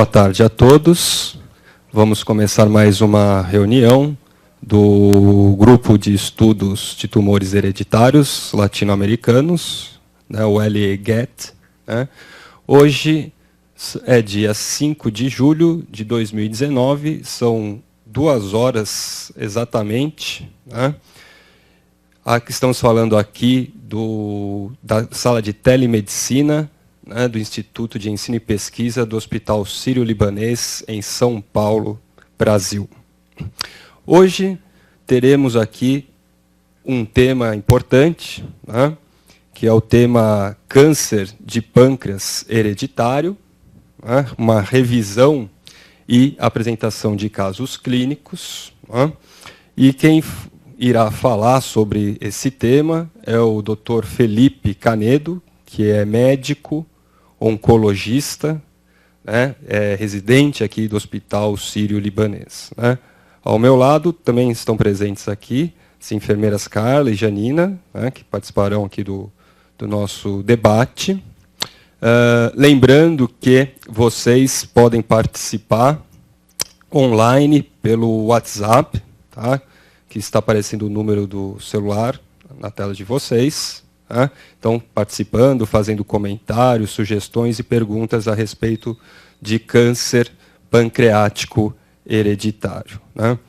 Boa tarde a todos. Vamos começar mais uma reunião do Grupo de Estudos de Tumores Hereditários Latino-Americanos, né, o LEGET. Né. Hoje é dia 5 de julho de 2019, são 2 horas exatamente. Né. Estamos falando aqui da sala de telemedicina, né, do Instituto de Ensino e Pesquisa do Hospital Sírio-Libanês, em São Paulo, Brasil. Hoje teremos aqui um tema importante, né, que é o tema câncer de pâncreas hereditário, né, uma revisão e apresentação de casos clínicos. Né, e quem irá falar sobre esse tema é o Dr. Felipe Canedo, que é médico, oncologista, né, é residente aqui do Hospital Sírio-Libanês. Né. Ao meu lado também estão presentes aqui as enfermeiras Carla e Janina, né, que participarão aqui do nosso debate. Lembrando que vocês podem participar online pelo WhatsApp, tá? Que está aparecendo o número do celular na tela de vocês. Tá? Então, participando, fazendo comentários, sugestões e perguntas a respeito de câncer pancreático hereditário. Né?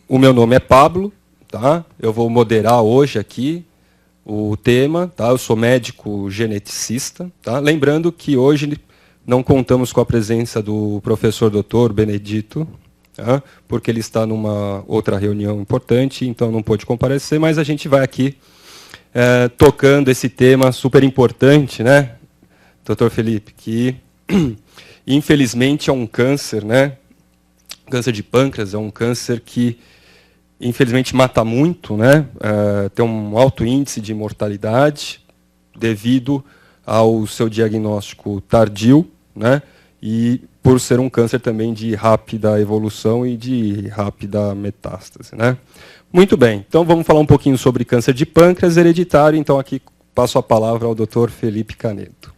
O meu nome é Pablo, tá? Eu vou moderar hoje aqui o tema. Tá? Eu sou médico geneticista. Tá? Lembrando que hoje não contamos com a presença do professor Dr. Benedito, tá? Porque ele está numa outra reunião importante, então não pôde comparecer, mas a gente vai aqui tocando esse tema super importante, né, Dr. Felipe, que infelizmente é um câncer, né? Câncer de pâncreas é um câncer que infelizmente mata muito, né? Tem um alto índice de mortalidade devido ao seu diagnóstico tardio, né? E por ser um câncer também de rápida evolução e de rápida metástase, né? Muito bem, então vamos falar um pouquinho sobre câncer de pâncreas hereditário. Então aqui passo a palavra ao Dr. Felipe Canedo.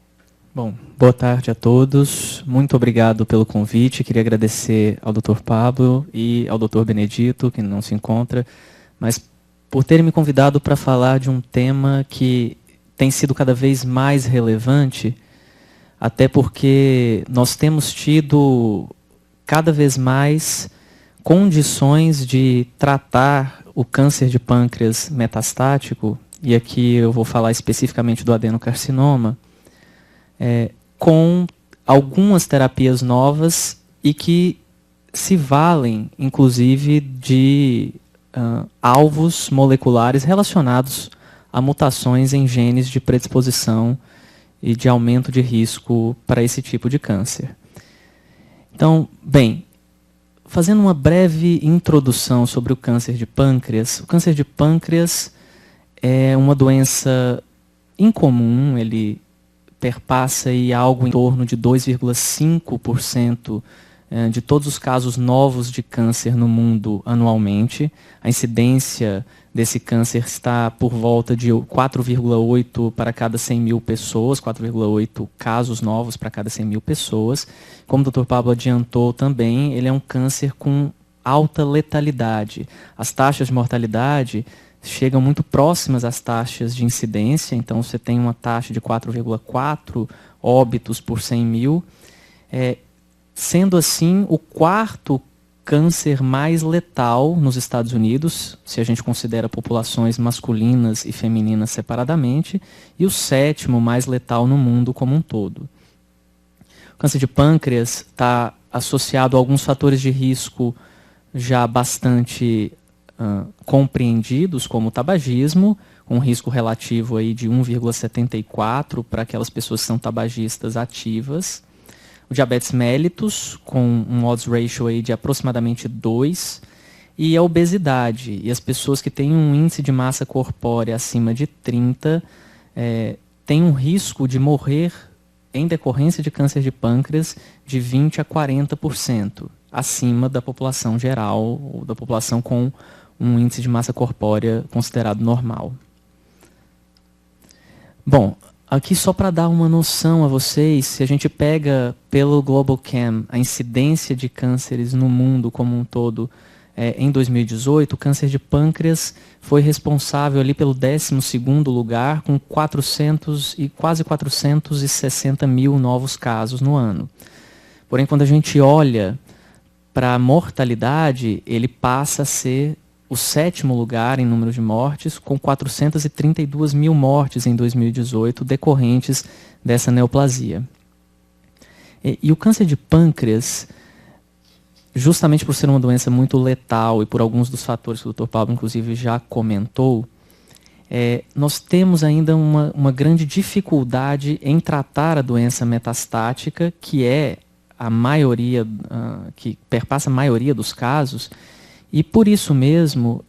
Bom, boa tarde a todos. Muito obrigado pelo convite. Queria agradecer ao Dr. Pablo e ao Dr. Benedito, que não se encontra, mas por terem me convidado para falar de um tema que tem sido cada vez mais relevante, até porque nós temos tido cada vez mais condições de tratar o câncer de pâncreas metastático, e aqui eu vou falar especificamente do adenocarcinoma, com algumas terapias novas e que se valem, inclusive, de alvos moleculares relacionados a mutações em genes de predisposição e de aumento de risco para esse tipo de câncer. Então, bem, fazendo uma breve introdução sobre o câncer de pâncreas, o câncer de pâncreas é uma doença incomum, ele perpassa aí algo em torno de 2,5% de todos os casos novos de câncer no mundo anualmente. A incidência desse câncer está por volta de 4,8 para cada 100 mil pessoas, 4,8 casos novos para cada 100 mil pessoas. Como o Dr. Pablo adiantou também, ele é um câncer com alta letalidade. As taxas de mortalidade chegam muito próximas às taxas de incidência, então você tem uma taxa de 4,4 óbitos por 100 mil, sendo assim o quarto câncer mais letal nos Estados Unidos, se a gente considera populações masculinas e femininas separadamente, e o sétimo mais letal no mundo como um todo. O câncer de pâncreas está associado a alguns fatores de risco já bastante compreendidos, como o tabagismo, com um risco relativo aí de 1,74 para aquelas pessoas que são tabagistas ativas. O diabetes mellitus, com um odds ratio aí de aproximadamente 2, e a obesidade. E as pessoas que têm um índice de massa corpórea acima de 30 têm um risco de morrer em decorrência de câncer de pâncreas de 20% a 40%, acima da população geral, ou da população com um índice de massa corpórea considerado normal. Bom, Aqui só para dar uma noção a vocês, se a gente pega pelo GlobalCam a incidência de cânceres no mundo como um todo, em 2018, o câncer de pâncreas foi responsável ali pelo 12º lugar, com quase 460 mil novos casos no ano. Porém, quando a gente olha para a mortalidade, ele passa a ser o 7º lugar em número de mortes, com 432 mil mortes em 2018 decorrentes dessa neoplasia. E o câncer de pâncreas, justamente por ser uma doença muito letal e por alguns dos fatores que o Dr. Paulo, inclusive, já comentou, nós temos ainda uma grande dificuldade em tratar a doença metastática, que é a maioria, que perpassa a maioria dos casos, e por isso mesmo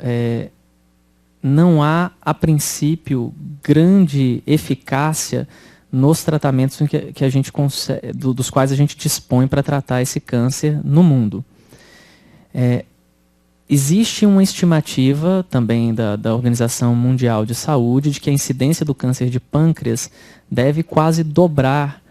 não há, a princípio, grande eficácia nos tratamentos que a gente consegue, dos quais a gente dispõe para tratar esse câncer no mundo. Existe uma estimativa também da Organização Mundial de Saúde de que a incidência do câncer de pâncreas deve quase dobrar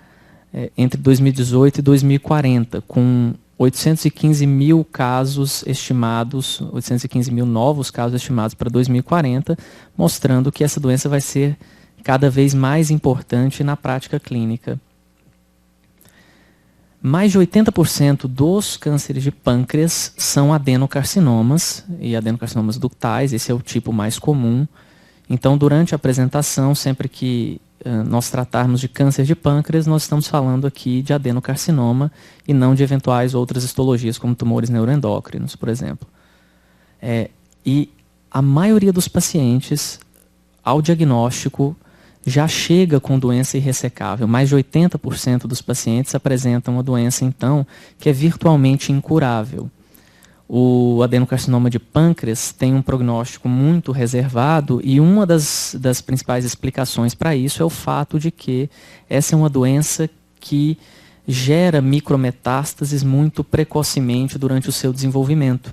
entre 2018 e 2040, com 815 mil casos estimados, 815 mil novos casos estimados para 2040, mostrando que essa doença vai ser cada vez mais importante na prática clínica. Mais de 80% dos cânceres de pâncreas são adenocarcinomas, e adenocarcinomas ductais, esse é o tipo mais comum. Então, durante a apresentação, sempre que nós tratarmos de câncer de pâncreas, nós estamos falando aqui de adenocarcinoma e não de eventuais outras histologias, como tumores neuroendócrinos, por exemplo. E a maioria dos pacientes, ao diagnóstico, já chega com doença irressecável. Mais de 80% dos pacientes apresentam uma doença, então, que é virtualmente incurável. O adenocarcinoma de pâncreas tem um prognóstico muito reservado e uma das principais explicações para isso é o fato de que essa é uma doença que gera micrometástases muito precocemente durante o seu desenvolvimento.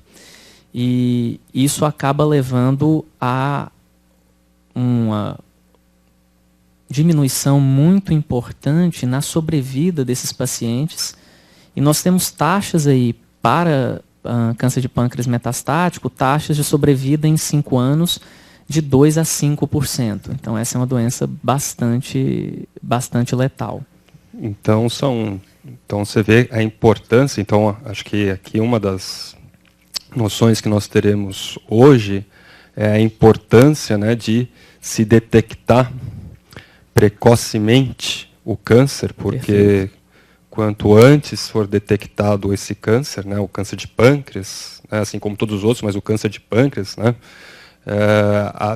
E isso acaba levando a uma diminuição muito importante na sobrevida desses pacientes. E nós temos taxas aí para câncer de pâncreas metastático, taxas de sobrevida em 5 anos de 2 a 5%. Então, essa é uma doença bastante letal. Então, você vê a importância. Então, acho que aqui uma das noções que nós teremos hoje é a importância, né, de se detectar precocemente o câncer, porque Perfeito. Quanto antes for detectado esse câncer, né, o câncer de pâncreas, né, assim como todos os outros, mas o câncer de pâncreas, né,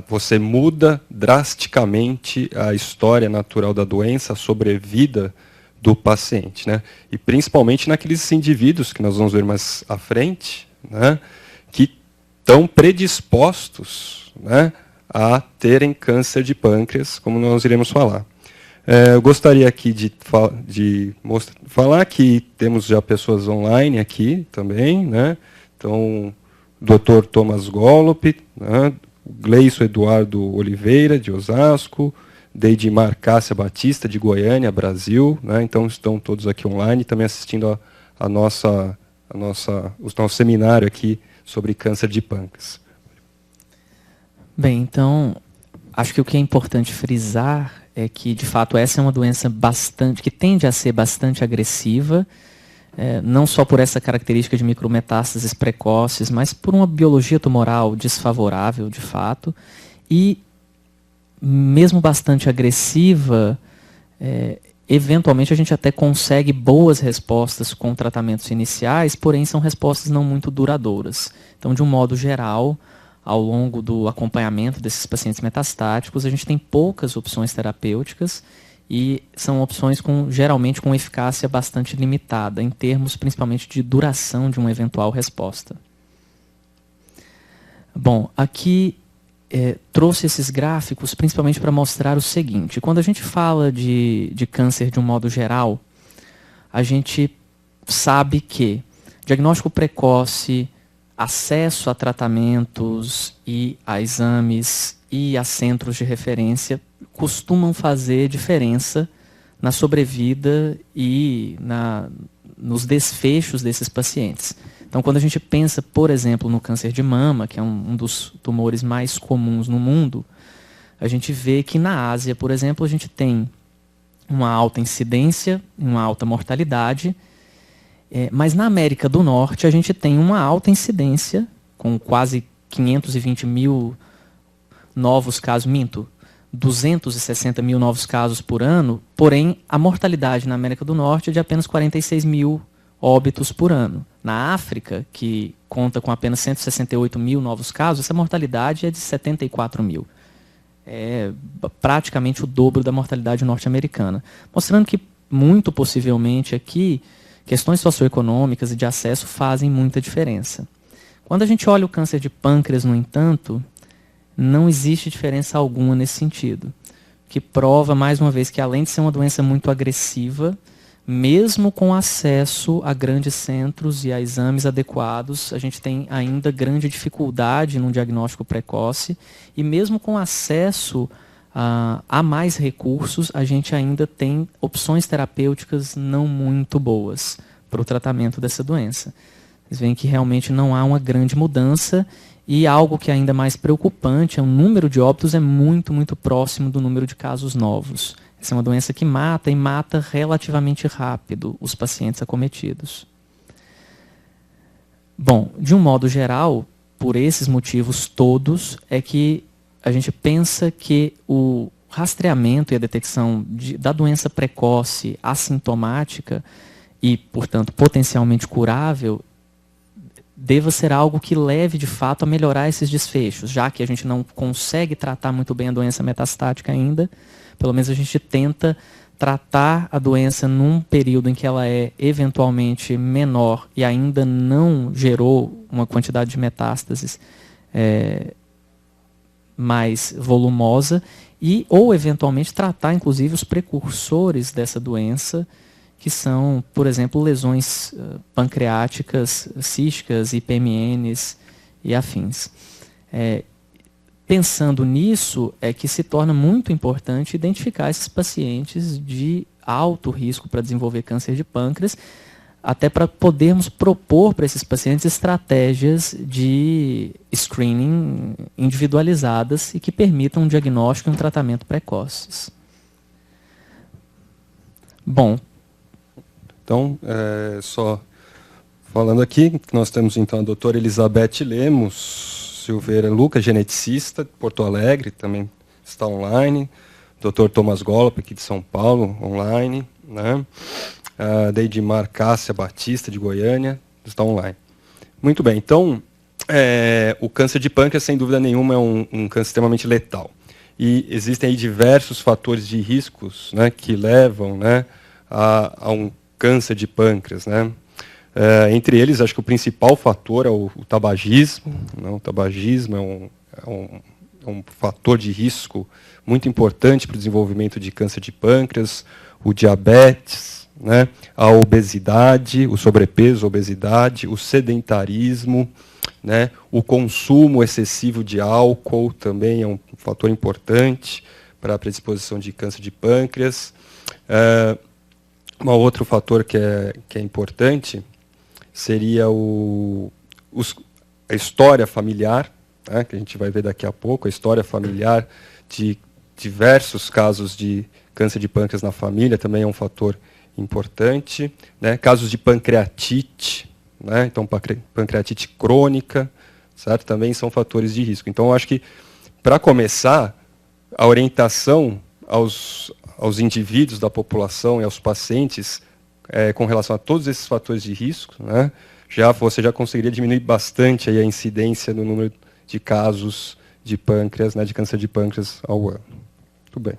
você muda drasticamente a história natural da doença, a sobrevida do paciente, né, e principalmente naqueles indivíduos que nós vamos ver mais à frente, né, que estão predispostos, né, a terem câncer de pâncreas, como nós iremos falar. Eu gostaria aqui de falar que temos já pessoas online aqui também, né? Então, o Dr. Thomas Gollop, né? O Gleison Eduardo Oliveira, de Osasco, Deidimar Cássia Batista, de Goiânia, Brasil, né? Então, estão todos aqui online, também assistindo o nosso seminário aqui sobre câncer de pâncreas. Bem, então, acho que o que é importante frisar é que, de fato, essa é uma doença que tende a ser bastante agressiva, não só por essa característica de micrometástases precoces, mas por uma biologia tumoral desfavorável, de fato, e mesmo bastante agressiva, eventualmente a gente até consegue boas respostas com tratamentos iniciais, porém são respostas não muito duradouras. Então, de um modo geral, ao longo do acompanhamento desses pacientes metastáticos, a gente tem poucas opções terapêuticas e são opções geralmente com eficácia bastante limitada, em termos principalmente de duração de uma eventual resposta. Bom, aqui trouxe esses gráficos principalmente para mostrar o seguinte: quando a gente fala de câncer de um modo geral, a gente sabe que diagnóstico precoce, acesso a tratamentos e a exames e a centros de referência costumam fazer diferença na sobrevida e nos desfechos desses pacientes. Então, quando a gente pensa, por exemplo, no câncer de mama, que é um dos tumores mais comuns no mundo, a gente vê que na Ásia, por exemplo, a gente tem uma alta incidência, uma alta mortalidade, mas na América do Norte a gente tem uma alta incidência, com quase 520 mil novos casos, 260 mil novos casos por ano, porém a mortalidade na América do Norte é de apenas 46 mil óbitos por ano. Na África, que conta com apenas 168 mil novos casos, essa mortalidade é de 74 mil. É praticamente o dobro da mortalidade norte-americana. Mostrando que, muito possivelmente aqui, questões socioeconômicas e de acesso fazem muita diferença. Quando a gente olha o câncer de pâncreas, no entanto, não existe diferença alguma nesse sentido, que prova, mais uma vez, que além de ser uma doença muito agressiva, mesmo com acesso a grandes centros e a exames adequados, a gente tem ainda grande dificuldade no diagnóstico precoce, e mesmo com acesso a mais recursos, a gente ainda tem opções terapêuticas não muito boas para o tratamento dessa doença. Vocês veem que realmente não há uma grande mudança, e algo que é ainda mais preocupante é o número de óbitos é muito, muito próximo do número de casos novos. Essa é uma doença que mata, e mata relativamente rápido os pacientes acometidos. Bom, de um modo geral, por esses motivos todos, é que a gente pensa que o rastreamento e a detecção da doença precoce, assintomática e, portanto, potencialmente curável, deva ser algo que leve, de fato, a melhorar esses desfechos, já que a gente não consegue tratar muito bem a doença metastática ainda. Pelo menos a gente tenta tratar a doença num período em que ela é eventualmente menor e ainda não gerou uma quantidade de metástases mais volumosa, ou eventualmente tratar, inclusive, os precursores dessa doença, que são, por exemplo, lesões pancreáticas, císticas, IPMNs e afins. Pensando nisso, é que se torna muito importante identificar esses pacientes de alto risco para desenvolver câncer de pâncreas, até para podermos propor para esses pacientes estratégias de screening individualizadas e que permitam um diagnóstico e um tratamento precoces. Bom. Então, só falando aqui, nós temos então a doutora Elizabeth Lemos Silveira Lucas, geneticista, de Porto Alegre, também está online. Dr. Thomas Gollop, aqui de São Paulo, online. Né? A Deidmar Cássia Batista, de Goiânia, está online. Muito bem, então, o câncer de pâncreas, sem dúvida nenhuma, é um câncer extremamente letal. E existem aí diversos fatores de riscos, né, que levam, né, a um câncer de pâncreas, né? Entre eles, acho que o principal fator é o tabagismo. Né? O tabagismo é um fator de risco muito importante para o desenvolvimento de câncer de pâncreas, o diabetes, né? A obesidade, o sobrepeso, a obesidade, o sedentarismo, né? O consumo excessivo de álcool também é um fator importante para a predisposição de câncer de pâncreas. Um outro fator que é importante seria a história familiar, né, que a gente vai ver daqui a pouco, a história familiar de diversos casos de câncer de pâncreas na família também é um fator importante. Né, casos de pancreatite, né, então pancreatite crônica, certo, também são fatores de risco. Então, eu acho que, para começar, a orientação aos indivíduos da população e aos pacientes com relação a todos esses fatores de risco, né, você já conseguiria diminuir bastante aí a incidência no número de casos de pâncreas, né, de câncer de pâncreas ao ano. Muito bem.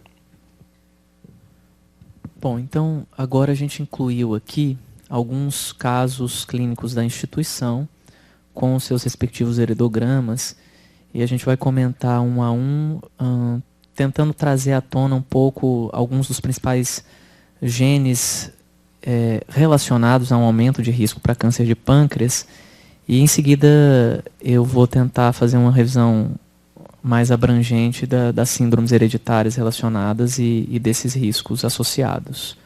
Bom, então agora a gente incluiu aqui alguns casos clínicos da instituição com seus respectivos heredogramas, e a gente vai comentar um a um, tentando trazer à tona um pouco alguns dos principais genes relacionados a um aumento de risco para câncer de pâncreas, e em seguida eu vou tentar fazer uma revisão mais abrangente das síndromes hereditárias relacionadas e desses riscos associados.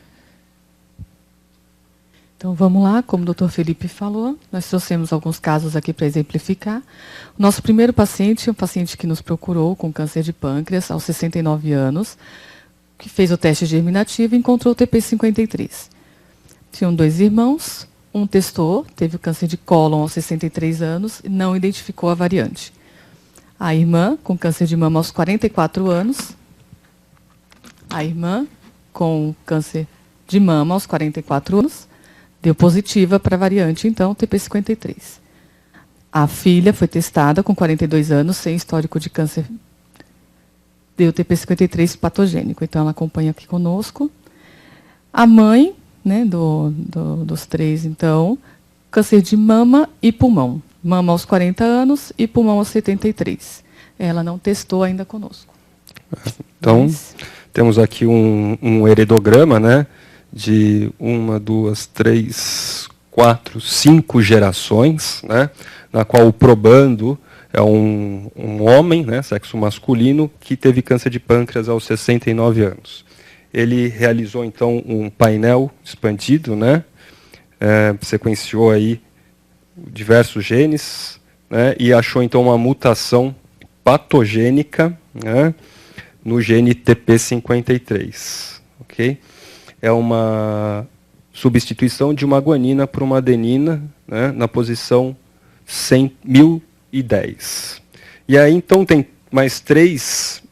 Então vamos lá, como o Dr. Felipe falou, nós trouxemos alguns casos aqui para exemplificar. O nosso primeiro paciente é um paciente que nos procurou com câncer de pâncreas aos 69 anos, que fez o teste germinativo e encontrou o TP53. Tinham 2 irmãos, um testou, teve o câncer de cólon aos 63 anos e não identificou a variante. A irmã com câncer de mama aos 44 anos, a irmã com câncer de mama aos 44 anos, deu positiva para a variante, então, TP53. A filha foi testada com 42 anos, sem histórico de câncer, deu TP53 patogênico, então ela acompanha aqui conosco. A mãe, né, dos 3, então, câncer de mama e pulmão. Mama aos 40 anos e pulmão aos 73. Ela não testou ainda conosco. Então, temos aqui um heredograma, né, de 1, 2, 3, 4, 5 gerações, né, na qual o probando é um homem, né, sexo masculino, que teve câncer de pâncreas aos 69 anos. Ele realizou, então, um painel expandido, né, sequenciou aí diversos genes, né, e achou, então, uma mutação patogênica, né, no gene TP53. Okay? É uma substituição de uma guanina por uma adenina, né, na posição 1010. E aí, então, tem mais 2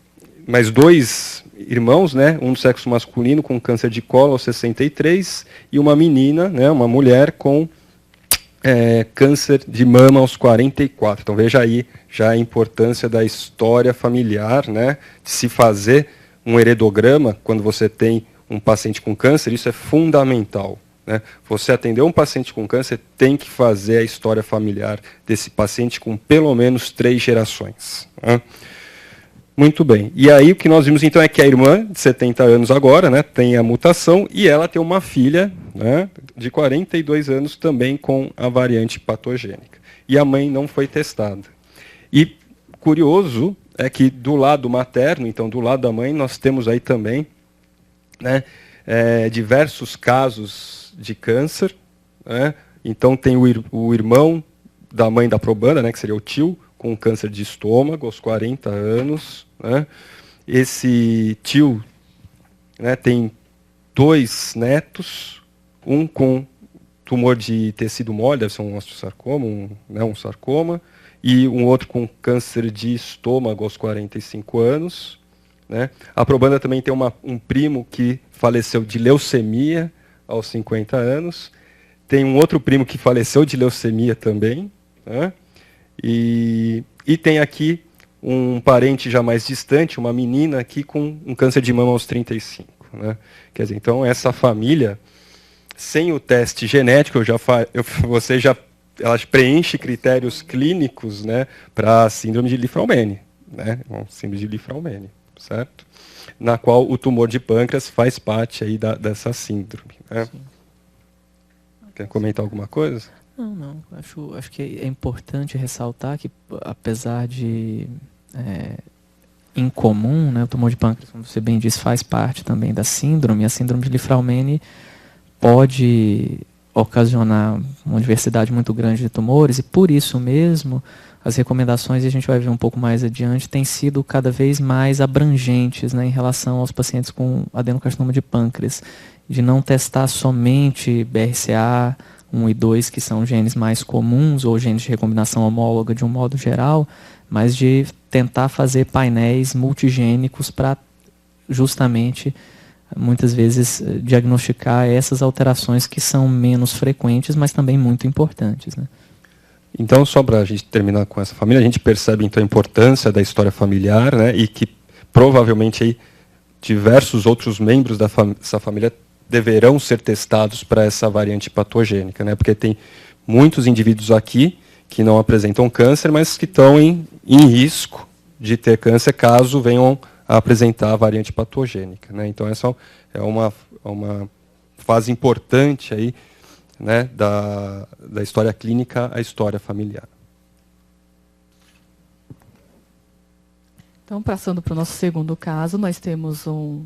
irmãos, né, um do sexo masculino com câncer de colo aos 63 e uma menina, né, uma mulher com câncer de mama aos 44. Então, veja aí já a importância da história familiar, né, de se fazer um heredograma quando você tem um paciente com câncer, isso é fundamental. Né? Você atender um paciente com câncer, tem que fazer a história familiar desse paciente com pelo menos 3 gerações. Né? Muito bem. E aí o que nós vimos então é que a irmã, de 70 anos agora, né, tem a mutação, e ela tem uma filha, né, de 42 anos também com a variante patogênica. E a mãe não foi testada. E curioso é que do lado materno, então do lado da mãe, nós temos aí também, né, diversos casos de câncer. Né? Então tem o irmão da mãe da probanda, né, que seria o tio, com câncer de estômago aos 40 anos. Né? Esse tio, né, tem 2 netos, um com tumor de tecido mole, deve ser um osteosarcoma, um sarcoma, e um outro com câncer de estômago aos 45 anos. Né? A probanda também tem um primo que faleceu de leucemia aos 50 anos. Tem um outro primo que faleceu de leucemia também. Né? E tem aqui um parente já mais distante, uma menina aqui com um câncer de mama aos 35. Né? Quer dizer, então essa família, sem o teste genético, ela preenche critérios clínicos, né, para a síndrome de Li-Fraumeni. Né? Síndrome de Li-Fraumeni. Certo? Na qual o tumor de pâncreas faz parte aí dessa síndrome. Né? Quer comentar alguma coisa? Não. Acho que é importante ressaltar que, apesar de incomum, né, o tumor de pâncreas, como você bem disse, faz parte também da síndrome. A síndrome de Li-Fraumeni pode ocasionar uma diversidade muito grande de tumores, e por isso mesmo as recomendações, e a gente vai ver um pouco mais adiante, têm sido cada vez mais abrangentes, né, em relação aos pacientes com adenocarcinoma de pâncreas, de não testar somente BRCA 1 e 2, que são genes mais comuns, ou genes de recombinação homóloga de um modo geral, mas de tentar fazer painéis multigênicos para justamente, muitas vezes, diagnosticar essas alterações que são menos frequentes, mas também muito importantes. Né? Então, só para a gente terminar com essa família, a gente percebe então a importância da história familiar, né, e que provavelmente aí, diversos outros membros dessa família deverão ser testados para essa variante patogênica, né, porque tem muitos indivíduos aqui que não apresentam câncer, mas que estão em risco de ter câncer caso venham a apresentar a variante patogênica. Né. Então, essa é uma fase importante aí, né, da história clínica à história familiar. Então, passando para o nosso segundo caso, nós temos um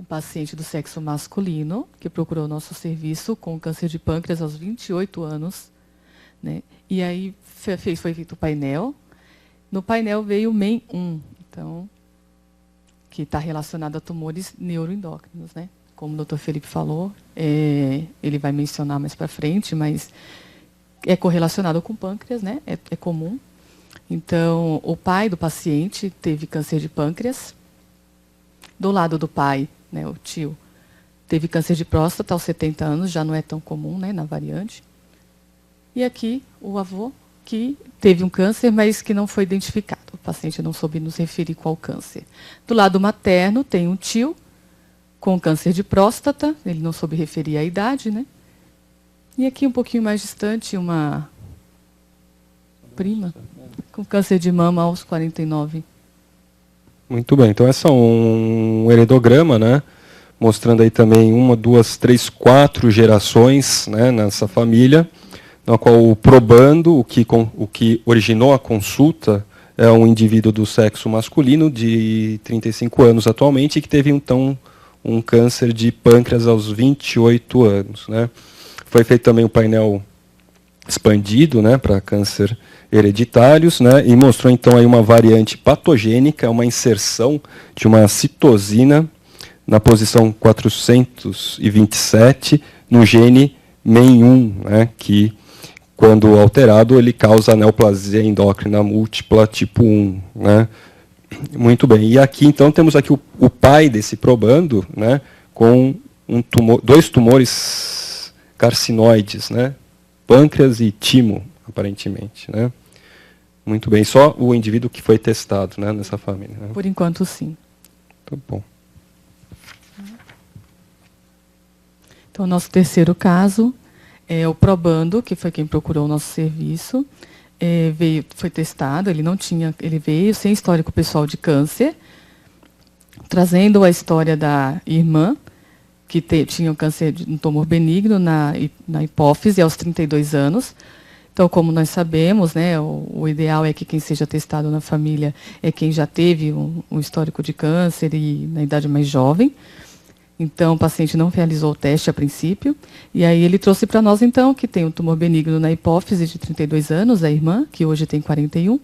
paciente do sexo masculino que procurou nosso serviço com câncer de pâncreas aos 28 anos. Né? E aí foi feito o painel. No painel veio o MEN1, então, que está relacionado a tumores neuroendócrinos. Né? Como o doutor Felipe falou, ele vai mencionar mais para frente, mas é correlacionado com pâncreas, né? É comum. Então, o pai do paciente teve câncer de pâncreas. Do lado do pai, né, o tio, teve câncer de próstata aos 70 anos, já não é tão comum, né, na variante. E aqui, o avô, que teve um câncer, mas que não foi identificado. O paciente não soube nos referir qual câncer. Do lado materno, tem um tio com câncer de próstata, ele não soube referir a idade, né? E aqui, um pouquinho mais distante, uma prima com câncer de mama aos 49. Muito bem, então esse é um heredograma, né, mostrando aí também 1, 2, 3, 4 gerações, né, nessa família, na qual o probando, o que originou a consulta, é um indivíduo do sexo masculino de 35 anos atualmente, que teve então um câncer de pâncreas aos 28 anos. Né. Foi feito também o painel expandido, né, para câncer hereditários, né, e mostrou então aí uma variante patogênica, uma inserção de uma citosina na posição 427 no gene MEN1, né, que quando alterado ele causa neoplasia endócrina múltipla tipo 1, né. Muito bem. E aqui então temos aqui o pai desse probando, né, com dois tumores carcinoides, né, pâncreas e timo, aparentemente, né? Muito bem. Só o indivíduo que foi testado, né, nessa família. Né? Por enquanto, sim. Tá bom. Então, o nosso terceiro caso é o probando, que foi quem procurou o nosso serviço. Foi testado, ele veio sem histórico pessoal de câncer, trazendo a história da irmã, que tinha um câncer de um tumor benigno na hipófise aos 32 anos. Então, como nós sabemos, né, o ideal é que quem seja testado na família é quem já teve um histórico de câncer e na idade mais jovem. Então, o paciente não realizou o teste a princípio. E aí ele trouxe para nós, então, que tem um tumor benigno na hipófise de 32 anos, a irmã, que hoje tem 41,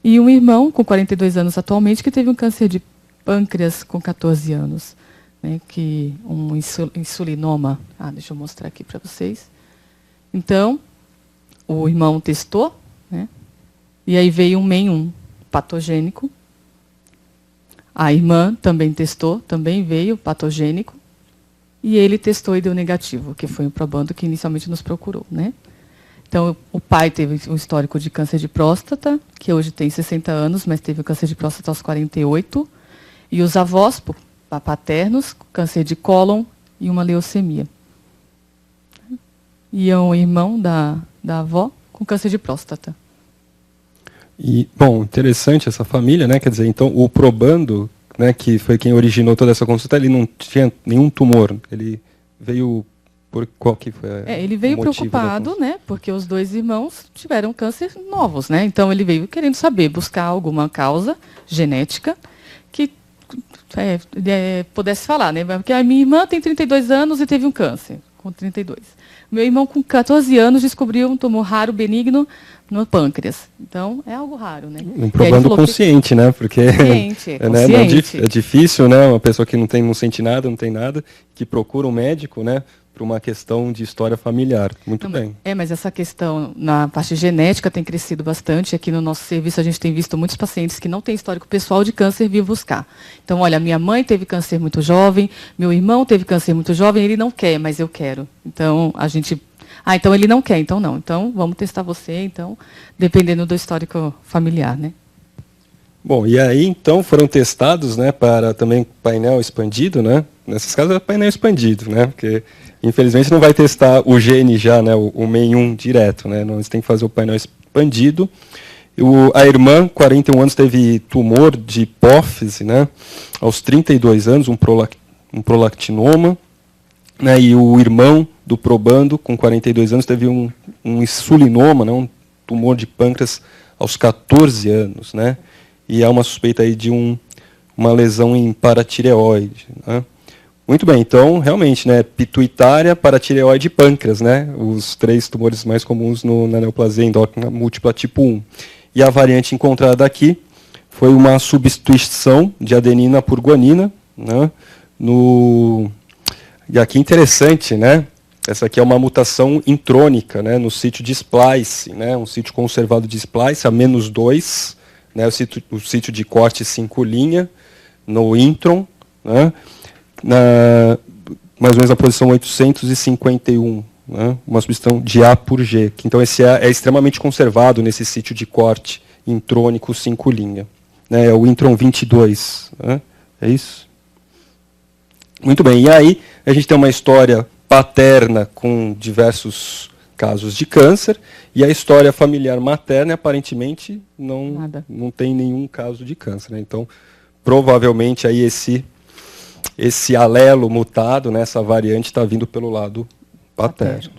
e um irmão com 42 anos atualmente, que teve um câncer de pâncreas com 14 anos. Né, que um insulinoma. Deixa eu mostrar aqui para vocês. Então, o irmão testou, né, e aí veio um MEN1 patogênico. A irmã também testou, também veio patogênico. E ele testou e deu negativo, que foi um probando que inicialmente nos procurou. Né? Então, o pai teve um histórico de câncer de próstata, que hoje tem 60 anos, mas teve o câncer de próstata aos 48. E os avós, paternos, câncer de cólon e uma leucemia. E é um irmão da avó com câncer de próstata. E, bom, interessante essa família, né? Quer dizer, então, o probando, né, que foi quem originou toda essa consulta, ele não tinha nenhum tumor. Ele veio por qual que foi? Ele veio preocupado, né? Porque os dois irmãos tiveram câncer novos, né? Então ele veio querendo saber, buscar alguma causa genética que pudesse falar, né? Porque a minha irmã tem 32 anos e teve um câncer com 32. Meu irmão, com 14 anos, descobriu um tumor raro benigno no pâncreas. Então, é algo raro, né? Um probando consciente, né? Porque consciente, é difícil, né? Uma pessoa que não sente nada, não tem nada, que procura um médico, né? Por uma questão de história familiar. Muito bem. Mas essa questão na parte genética tem crescido bastante. Aqui no nosso serviço a gente tem visto muitos pacientes que não têm histórico pessoal de câncer vir buscar. Então, olha, minha mãe teve câncer muito jovem, meu irmão teve câncer muito jovem, ele não quer, mas eu quero. Então, a gente... então ele não quer, então não. Então, vamos testar você, então, dependendo do histórico familiar, né? Bom, e aí, então, foram testados, né, para também painel expandido, né? Nesses casos é painel expandido, né? Porque, infelizmente, não vai testar o gene já, né, o MEN1 direto, né? Nós tem que fazer o painel expandido. A irmã, 41 anos, teve tumor de hipófise, né? Aos 32 anos, um prolactinoma. Né, e o irmão do probando, com 42 anos, teve um insulinoma, né, um tumor de pâncreas aos 14 anos. Né? e há uma suspeita aí de uma lesão em paratireoide, né? Muito bem, então, realmente, né, pituitária, paratireoide e pâncreas, né, os 3 tumores mais comuns na neoplasia endócrina múltipla tipo 1. E a variante encontrada aqui foi uma substituição de adenina por guanina, né, e aqui interessante, né, essa aqui é uma mutação intrônica, né, no sítio de splice, né, um sítio conservado de splice, a -2, né, o sítio de corte 5' no intron, né, mais ou menos na posição 851, né, uma substituição de A por G, que então esse é extremamente conservado nesse sítio de corte intrônico 5', né, é o intron 22, né, é isso? Muito bem, e aí a gente tem uma história paterna com diversos casos de câncer, e a história familiar materna aparentemente não tem nenhum caso de câncer, né, então provavelmente aí esse alelo mutado, né, essa variante está vindo pelo lado paterno.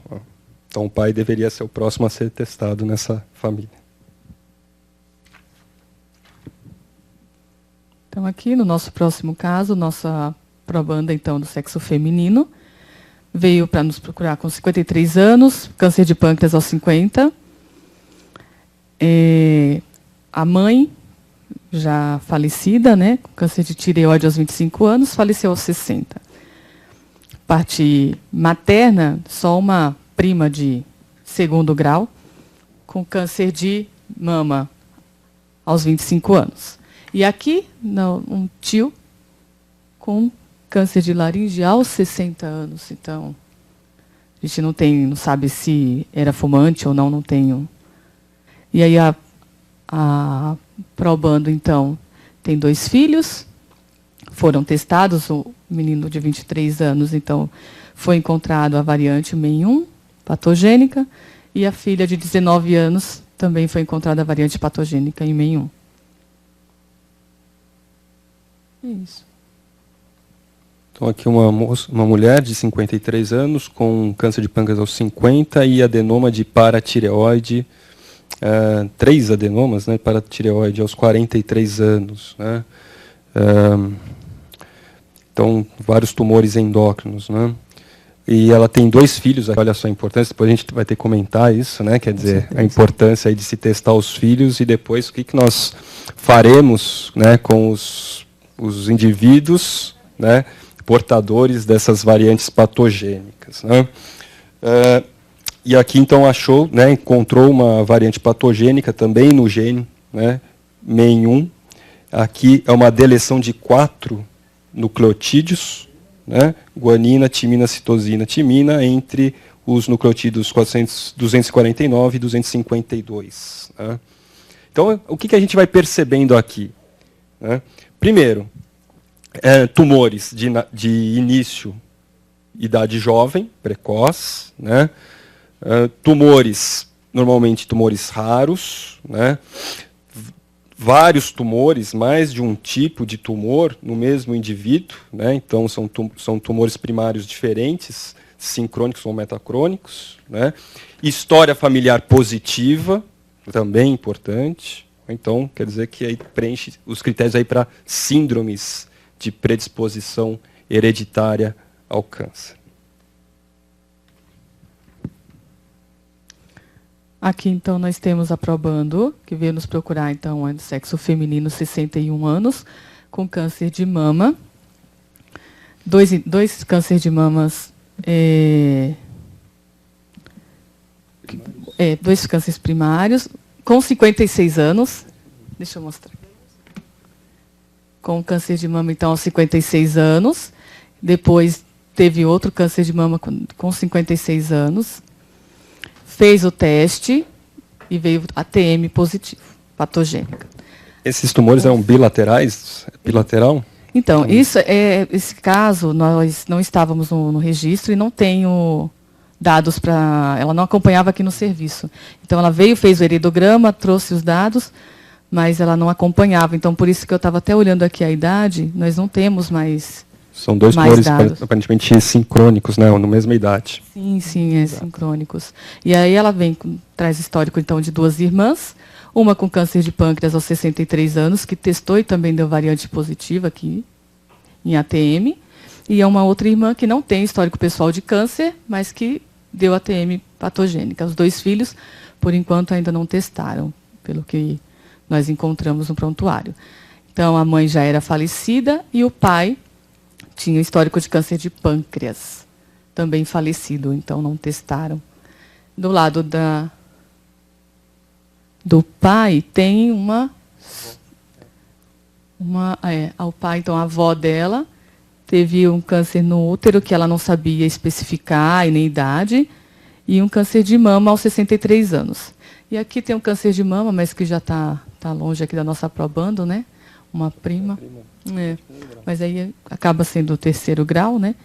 Então o pai deveria ser o próximo a ser testado nessa família. Então aqui no nosso próximo caso, nossa probanda então do sexo feminino veio para nos procurar com 53 anos, câncer de pâncreas aos 50. A mãe já falecida, né, com câncer de tireoide aos 25 anos, faleceu aos 60. Parte materna, só uma prima de 2º grau, com câncer de mama aos 25 anos. E aqui, um tio com câncer de laringe aos 60 anos. Então, a gente não sabe se era fumante ou não tenho. E aí a probando, então, tem 2 filhos, foram testados, o menino de 23 anos, então, foi encontrado a variante MEN1 patogênica, e a filha de 19 anos também foi encontrada a variante patogênica em MEN1. É isso. Então, aqui uma mulher de 53 anos com câncer de pâncreas aos 50 e adenoma de paratireoide, 3 adenomas, né, paratireoide aos 43 anos. Né? Então, vários tumores endócrinos. Né? E ela tem 2 filhos, olha só a importância, depois a gente vai ter que comentar isso, né? Quer dizer, a importância aí de se testar os filhos e depois o que nós faremos, né, com os indivíduos, né, portadores dessas variantes patogênicas. Né? E aqui, então, né, encontrou uma variante patogênica também no gene, né, MEN1. Aqui é uma deleção de 4 nucleotídeos, né, guanina, timina, citosina, timina, entre os nucleotídeos 249 e 252. Né? Então, o que a gente vai percebendo aqui? Né? Primeiro, tumores de início, idade jovem, precoce, né? Tumores, normalmente tumores raros, né? Vários tumores, mais de um tipo de tumor no mesmo indivíduo, né? Então são tumores primários diferentes, sincrônicos ou metacrônicos, né? História familiar positiva, também importante. Então, quer dizer que aí preenche os critérios aí para síndromes de predisposição hereditária ao câncer. Aqui, então, nós temos a probando, que veio nos procurar, então, é do sexo feminino, 61 anos, com câncer de mama. Dois cânceres de mamas, 2 cânceres primários, com 56 anos. Deixa eu mostrar. Com câncer de mama, então, aos 56 anos. Depois teve outro câncer de mama com 56 anos. Fez o teste e veio ATM positivo, patogênica. Esses tumores eram bilaterais? Bilateral? Então, esse caso, nós não estávamos no registro e não tenho dados para... Ela não acompanhava aqui no serviço. Então, ela veio, fez o heredograma, trouxe os dados, mas ela não acompanhava. Então, por isso que eu estava até olhando aqui a idade, nós não temos mais. São 2 tumores aparentemente sincrônicos, né, na mesma idade. Sim, sincrônicos. E aí ela traz histórico, então, de 2 irmãs. uma com câncer de pâncreas aos 63 anos, que testou e também deu variante positiva aqui em ATM, e é uma outra irmã que não tem histórico pessoal de câncer, mas que deu ATM patogênica. Os 2 filhos, por enquanto, ainda não testaram, pelo que nós encontramos no prontuário. Então, a mãe já era falecida e o pai tinha histórico de câncer de pâncreas, também falecido, então não testaram. Do lado do pai tem o pai, então a avó dela teve um câncer no útero que ela não sabia especificar e nem idade, e um câncer de mama aos 63 anos. E aqui tem um câncer de mama, mas que já está longe aqui da nossa probando, né? Uma prima. Mas aí acaba sendo o 3º grau, né?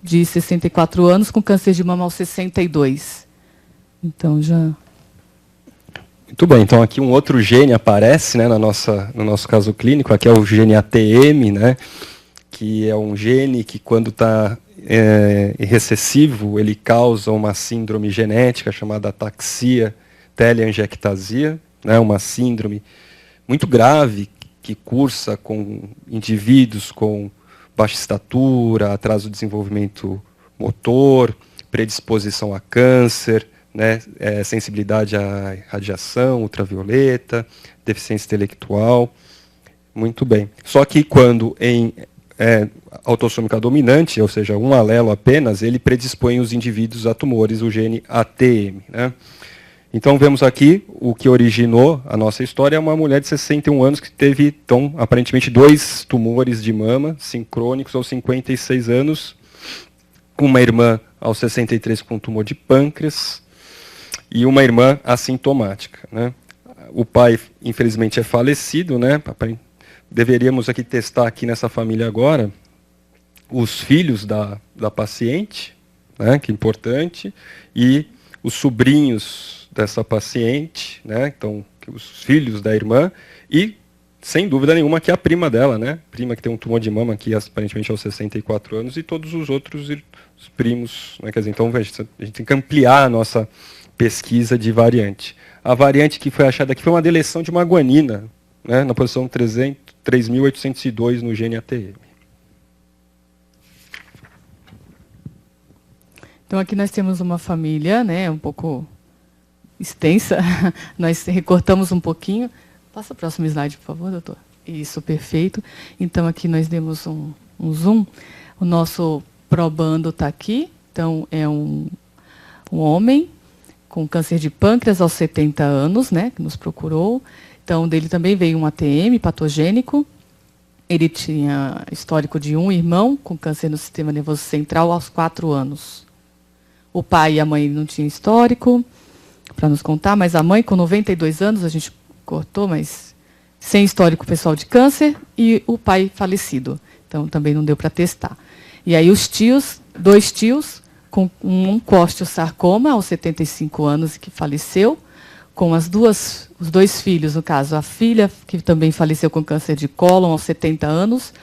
De 64 anos, com câncer de mama aos 62. Então já... Muito bem, então aqui um outro gene aparece, né, no nosso caso clínico, aqui é o gene ATM, né, que é um gene que quando está recessivo, ele causa uma síndrome genética chamada ataxia teleangiectasia, né, uma síndrome muito grave que cursa com indivíduos com baixa estatura, atraso do desenvolvimento motor, predisposição a câncer, né, sensibilidade à radiação ultravioleta, deficiência intelectual. Muito bem. Só que quando em autossômica dominante, ou seja, um alelo apenas, ele predispõe os indivíduos a tumores, o gene ATM. Né? Então, vemos aqui o que originou a nossa história, é uma mulher de 61 anos que teve, então, aparentemente, 2 tumores de mama sincrônicos aos 56 anos, uma irmã aos 63 com tumor de pâncreas, e uma irmã assintomática. Né? O pai, infelizmente, é falecido. Né? Deveríamos aqui testar aqui nessa família agora os filhos da paciente, né? Que é importante, e os sobrinhos dessa paciente, né? Então, os filhos da irmã, e, sem dúvida nenhuma, que é a prima dela, né? Prima que tem um tumor de mama aqui, aparentemente, aos 64 anos, e todos os outros os primos. Né? Quer dizer, então, a gente tem que ampliar a nossa pesquisa de variante. A variante que foi achada aqui foi uma deleção de uma guanina, né, na posição 3.802 no gene ATM. Então, aqui nós temos uma família, né, um pouco extensa. Nós recortamos um pouquinho. Passa o próximo slide, por favor, doutor. Isso, perfeito. Então, aqui nós demos um zoom. O nosso probando está aqui. Então, é um homem com câncer de pâncreas aos 70 anos, né, que nos procurou. Então, dele também veio um ATM patogênico. Ele tinha histórico de um irmão com câncer no sistema nervoso central aos 4 anos. O pai e a mãe não tinham histórico, para nos contar, mas a mãe, com 92 anos, a gente cortou, mas sem histórico pessoal de câncer, e o pai falecido. Então, também não deu para testar. E aí os tios, 2 tios, com um costeosarcoma aos 75 anos que faleceu, com os 2 filhos, no caso, a filha, que também faleceu com câncer de cólon aos 70 anos,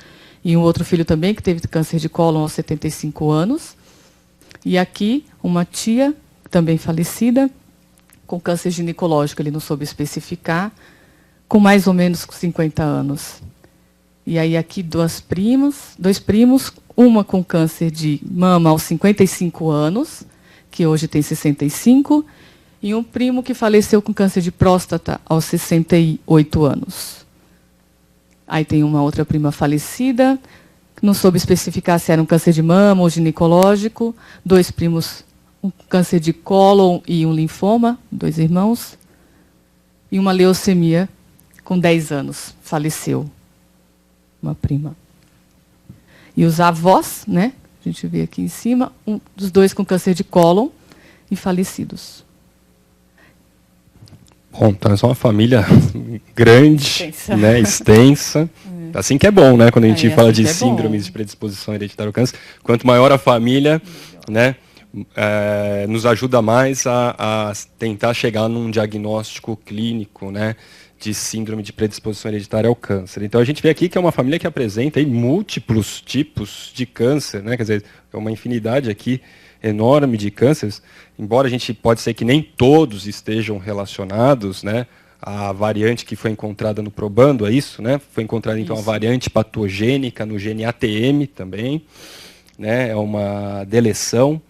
e um outro filho também, que teve câncer de cólon aos 75 anos. E aqui, uma tia, também falecida, com câncer ginecológico, ele não soube especificar, com mais ou menos 50 anos. E aí aqui 2 primos, uma com câncer de mama aos 55 anos, que hoje tem 65, e um primo que faleceu com câncer de próstata aos 68 anos. Aí tem uma outra prima falecida, que não soube especificar se era um câncer de mama ou ginecológico, 2 primos, um câncer de cólon e um linfoma, 2 irmãos, e uma leucemia com 10 anos, faleceu, uma prima. E os avós, né? A gente vê aqui em cima, dos 2 com câncer de cólon e falecidos. Bom, então é uma família grande, né, extensa. Assim que é bom, né? Quando a gente fala de síndromes de predisposição hereditária ao câncer. Quanto maior a família, né, nos ajuda mais a tentar chegar num diagnóstico clínico, né, de síndrome de predisposição hereditária ao câncer. Então, a gente vê aqui que é uma família que apresenta aí múltiplos tipos de câncer, né? Quer dizer, é uma infinidade aqui enorme de cânceres, embora a gente pode ser que nem todos estejam relacionados, né, a variante que foi encontrada no probando, é isso, né? Foi encontrada, então, a variante patogênica no gene ATM também, né? É uma deleção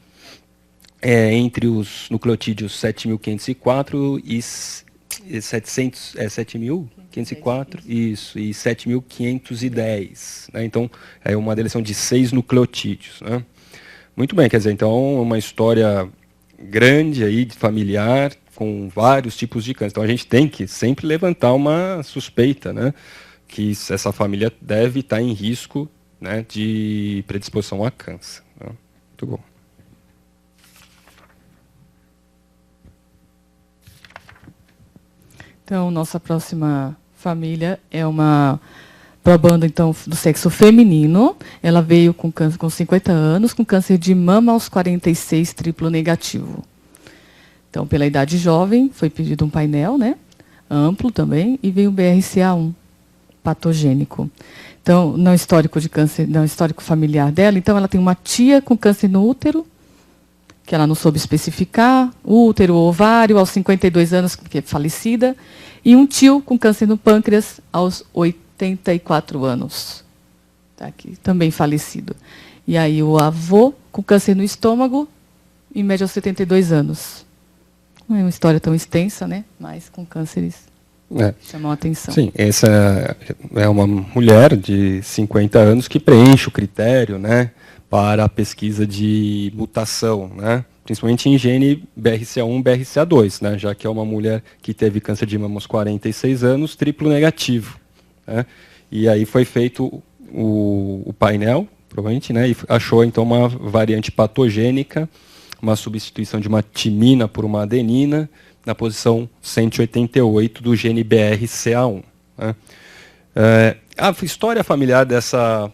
entre os nucleotídeos 7.504 e 7.504, isso, e 7.510. Né? Então, é uma deleção de 6 nucleotídeos. Né? Muito bem, quer dizer, então, uma história grande aí, familiar, com vários tipos de câncer. Então, a gente tem que sempre levantar uma suspeita, né? Que essa família deve estar em risco, né, de predisposição a câncer. Né? Muito bom. Então, nossa próxima família é uma probanda, então, do sexo feminino. Ela veio com câncer com 50 anos, com câncer de mama aos 46, triplo negativo. Então, pela idade jovem, foi pedido um painel, né, amplo também, e veio um BRCA1 patogênico. Então, no histórico de câncer, no histórico familiar dela, então ela tem uma tia com câncer no útero, que ela não soube especificar, útero, ovário, aos 52 anos, que é falecida, e um tio com câncer no pâncreas aos 84 anos, tá aqui, também falecido. E aí o avô com câncer no estômago, em média aos 72 anos. Não é uma história tão extensa, né? Mas com cânceres chamam a atenção. Sim, essa é uma mulher de 50 anos que preenche o critério, né, para a pesquisa de mutação, né, principalmente em gene BRCA1 e BRCA2, né, já que é uma mulher que teve câncer de mama aos 46 anos, triplo negativo. Né, e aí foi feito o painel, provavelmente, né, e achou então uma variante patogênica, uma substituição de uma timina por uma adenina, na posição 188 do gene BRCA1. Né. A história familiar dessa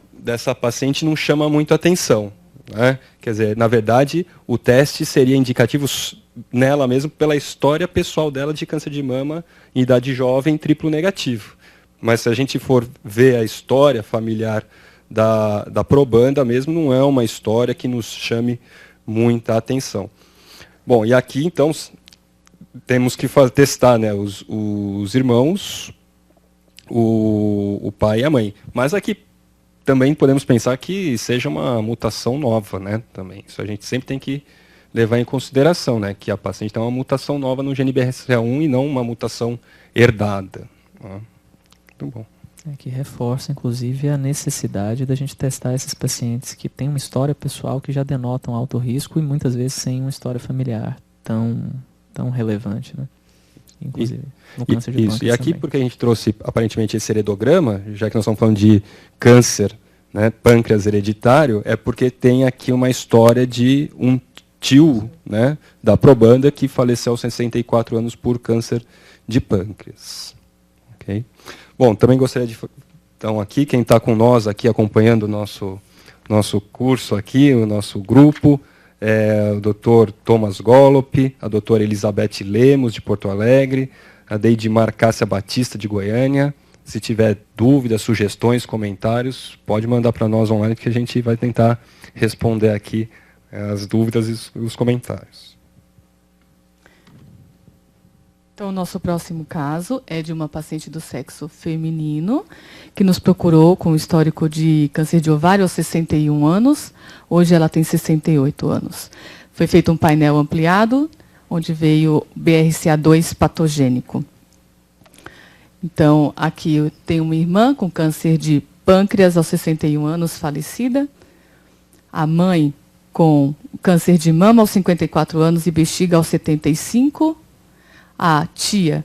paciente não chama muito atenção. Né? Quer dizer, na verdade, o teste seria indicativo nela mesmo pela história pessoal dela de câncer de mama em idade jovem, triplo negativo. Mas se a gente for ver a história familiar da probanda mesmo, não é uma história que nos chame muita atenção. Bom, e aqui, então, temos que testar, né, os irmãos, o pai e a mãe. Mas aqui também podemos pensar que seja uma mutação nova, né, também. Isso a gente sempre tem que levar em consideração, né, que a paciente tem uma mutação nova no gene BRCA1 e não uma mutação herdada. Né. Muito bom. Que reforça, inclusive, a necessidade da gente testar esses pacientes que têm uma história pessoal que já denotam alto risco e muitas vezes sem uma história familiar tão relevante, né? Inclusive no câncer de pâncreas. Isso. E aqui, também. porque a gente trouxe aparentemente esse heredograma, já que nós estamos falando de câncer, né, pâncreas hereditário, é porque tem aqui uma história de um tio, né, da probanda que faleceu aos 64 anos por câncer de pâncreas. Okay? Bom, também gostaria de... Então, aqui, quem está com nós aqui acompanhando o nosso curso aqui, o nosso grupo, o Dr. Thomas Gollop, a doutora Elizabeth Lemos, de Porto Alegre, a Deidimar Cássia Batista, de Goiânia. Se tiver dúvidas, sugestões, comentários, pode mandar para nós online, que a gente vai tentar responder aqui as dúvidas e os comentários. Então, o nosso próximo caso é de uma paciente do sexo feminino, que nos procurou com histórico de câncer de ovário aos 61 anos. Hoje ela tem 68 anos. Foi feito um painel ampliado, onde veio BRCA2 patogênico. Então, aqui eu tenho uma irmã com câncer de pâncreas aos 61 anos, falecida. A mãe com câncer de mama aos 54 anos e bexiga aos 75. A tia.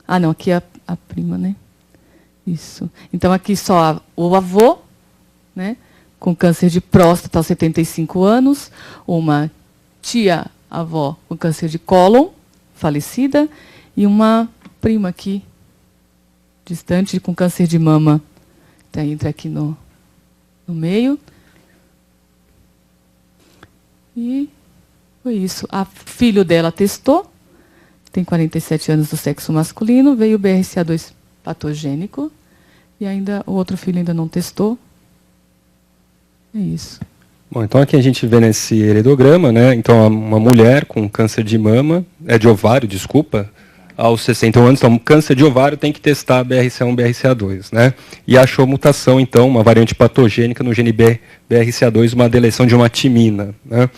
Ah, não, aqui é a prima, né? Isso. Então, aqui só o avô, né? Com câncer de próstata aos 75 anos. Uma tia-avó com câncer de cólon, falecida. E uma prima aqui, distante, com câncer de mama. Então, entra aqui no meio. E foi isso. A filho dela testou. Tem 47 anos do sexo masculino, veio o BRCA2 patogênico, e ainda o outro filho ainda não testou. É isso. Bom, então aqui a gente vê nesse heredograma, né? Então uma mulher com câncer de mama, de ovário, desculpa, aos 61 anos. Então, câncer de ovário tem que testar BRCA1, BRCA2, né? E achou mutação, então, uma variante patogênica no gene BRCA2, uma deleção de uma timina, né?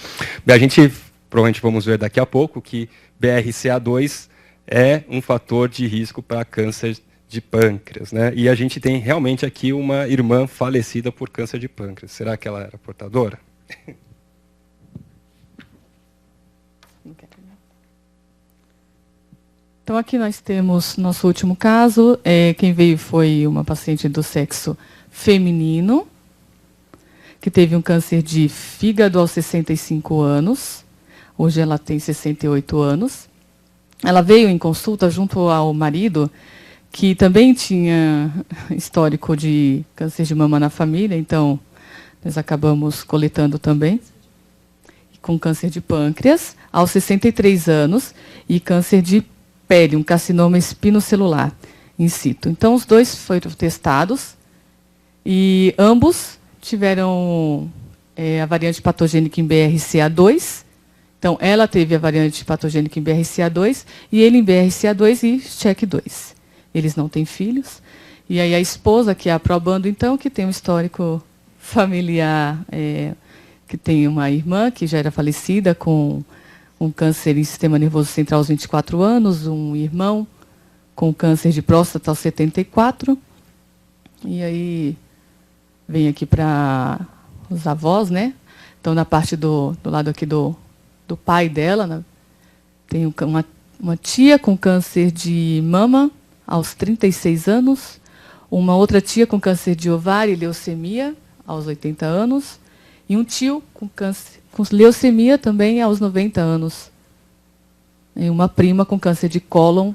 A gente, provavelmente vamos ver daqui a pouco, que BRCA2 é um fator de risco para câncer de pâncreas, né? E a gente tem realmente aqui uma irmã falecida por câncer de pâncreas. Será que ela era portadora? Então, aqui nós temos nosso último caso. Quem veio foi uma paciente do sexo feminino, que teve um câncer de fígado aos 65 anos. Hoje ela tem 68 anos. Ela veio em consulta junto ao marido, que também tinha histórico de câncer de mama na família, então nós acabamos coletando também, com câncer de pâncreas, aos 63 anos, e câncer de pele, um carcinoma espinocelular in situ. Então, os dois foram testados, e ambos tiveram a variante patogênica em BRCA2. Então, ela teve a variante patogênica em BRCA2, e ele em BRCA2 e CHEK2. Eles não têm filhos. E aí a esposa, que é aprobando, então, que tem um histórico familiar, que tem uma irmã que já era falecida com um câncer em sistema nervoso central aos 24 anos, um irmão com câncer de próstata aos 74. E aí vem aqui para os avós, né? Então, na parte do lado aqui do pai dela, né? Tem uma tia com câncer de mama aos 36 anos, uma outra tia com câncer de ovário e leucemia aos 80 anos, e um tio com leucemia também aos 90 anos. E uma prima com câncer de cólon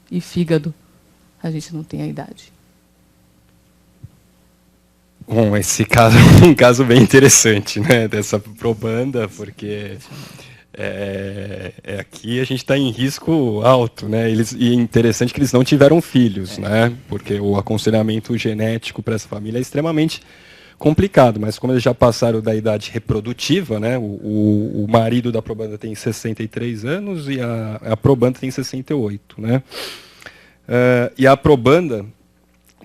e fígado. A gente não tem a idade. Bom, esse caso é um caso bem interessante, né, dessa probanda, porque aqui a gente está em risco alto, né? E é interessante que eles não tiveram filhos, né? Porque o aconselhamento genético para essa família é extremamente complicado, mas como eles já passaram da idade reprodutiva, né? O marido da probanda tem 63 anos e a probanda tem 68, né? E a probanda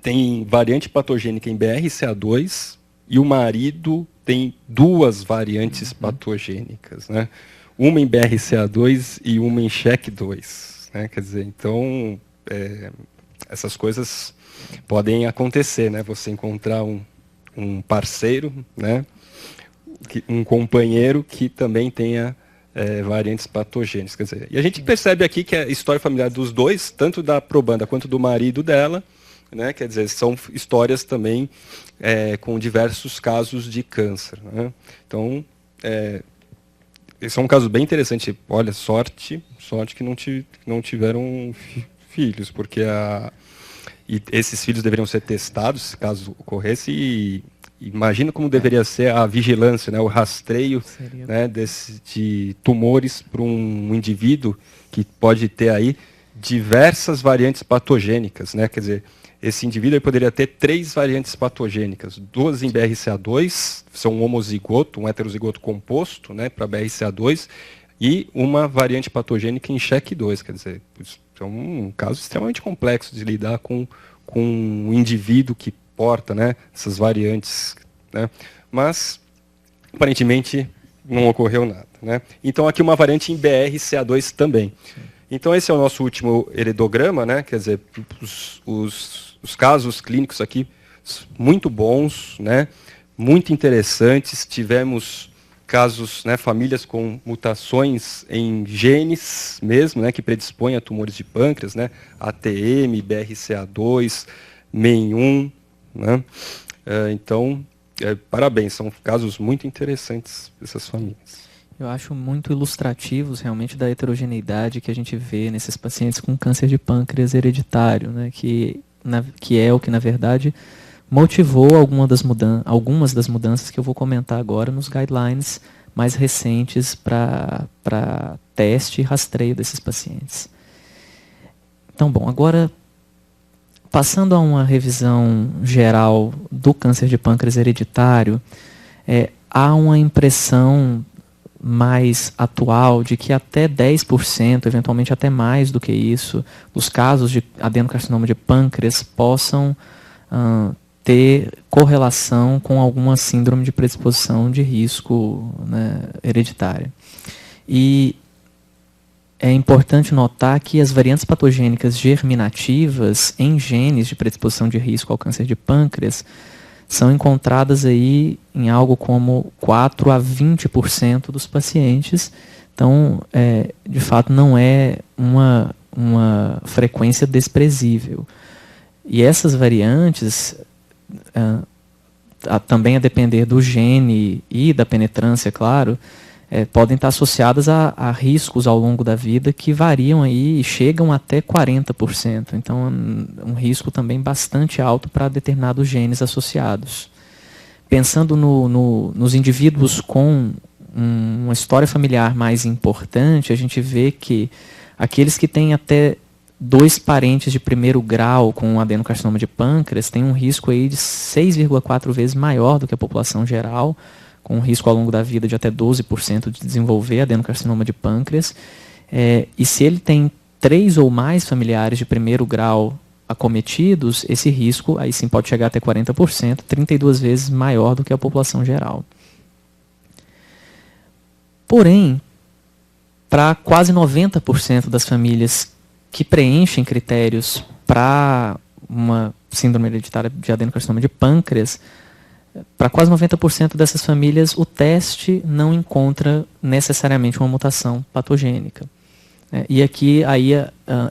tem variante patogênica em BRCA2 e o marido tem duas variantes patogênicas, né? Uma em BRCA2 e uma em CHEK2, né? Quer dizer, então, essas coisas podem acontecer, né? Você encontrar um parceiro, né? Um companheiro que também tenha variantes patogênicas. Quer dizer, e a gente percebe aqui que a história familiar dos dois, tanto da probanda quanto do marido dela, né? Quer dizer, são histórias também com diversos casos de câncer, né? Então, esse é um caso bem interessante. Olha, sorte que não tiveram filhos, porque e esses filhos deveriam ser testados, caso ocorresse, e imagina como deveria ser a vigilância, né, o rastreio, né, de tumores para um indivíduo que pode ter aí diversas variantes patogênicas, né? Quer dizer, esse indivíduo poderia ter 3 variantes patogênicas, 2 em BRCA2, são um homozigoto, um heterozigoto composto, né, para BRCA2, e uma variante patogênica em CHEK2. Quer dizer, é um caso extremamente complexo de lidar com um indivíduo que porta, né, essas variantes, né? Mas, aparentemente, não ocorreu nada, né? Então, aqui uma variante em BRCA2 também. Sim. Então, esse é o nosso último heredograma, né? Quer dizer, os casos clínicos aqui muito bons, né? Muito interessantes. Tivemos casos, né, famílias com mutações em genes mesmo, né, que predispõem a tumores de pâncreas, né? ATM, BRCA2, MEN1, né? Então, parabéns, são casos muito interessantes dessas famílias. Eu acho muito ilustrativos realmente da heterogeneidade que a gente vê nesses pacientes com câncer de pâncreas hereditário, né, que é o que, na verdade, motivou algumas das mudanças que eu vou comentar agora nos guidelines mais recentes para teste e rastreio desses pacientes. Então, bom, agora, passando a uma revisão geral do câncer de pâncreas hereditário, há uma impressão mais atual de que até 10%, eventualmente até mais do que isso, os casos de adenocarcinoma de pâncreas possam ter correlação com alguma síndrome de predisposição de risco, né, hereditária. E é importante notar que as variantes patogênicas germinativas em genes de predisposição de risco ao câncer de pâncreas são encontradas aí em algo como 4 a 20% dos pacientes. Então, de fato, não é uma frequência desprezível. E essas variantes, também a depender do gene e da penetrância, claro, podem estar associadas a riscos ao longo da vida que variam aí e chegam até 40%. Então, é um risco também bastante alto para determinados genes associados. Pensando nos indivíduos com uma história familiar mais importante, a gente vê que aqueles que têm até 2 parentes de primeiro grau com adenocarcinoma de pâncreas têm um risco aí de 6,4 vezes maior do que a população geral, com um risco ao longo da vida de até 12% de desenvolver adenocarcinoma de pâncreas. E se ele tem 3 ou mais familiares de primeiro grau acometidos, esse risco aí sim pode chegar até 40%, 32 vezes maior do que a população geral. Porém, para quase 90% das famílias que preenchem critérios para uma síndrome hereditária de adenocarcinoma de pâncreas, para quase 90% dessas famílias, o teste não encontra necessariamente uma mutação patogênica. E aqui,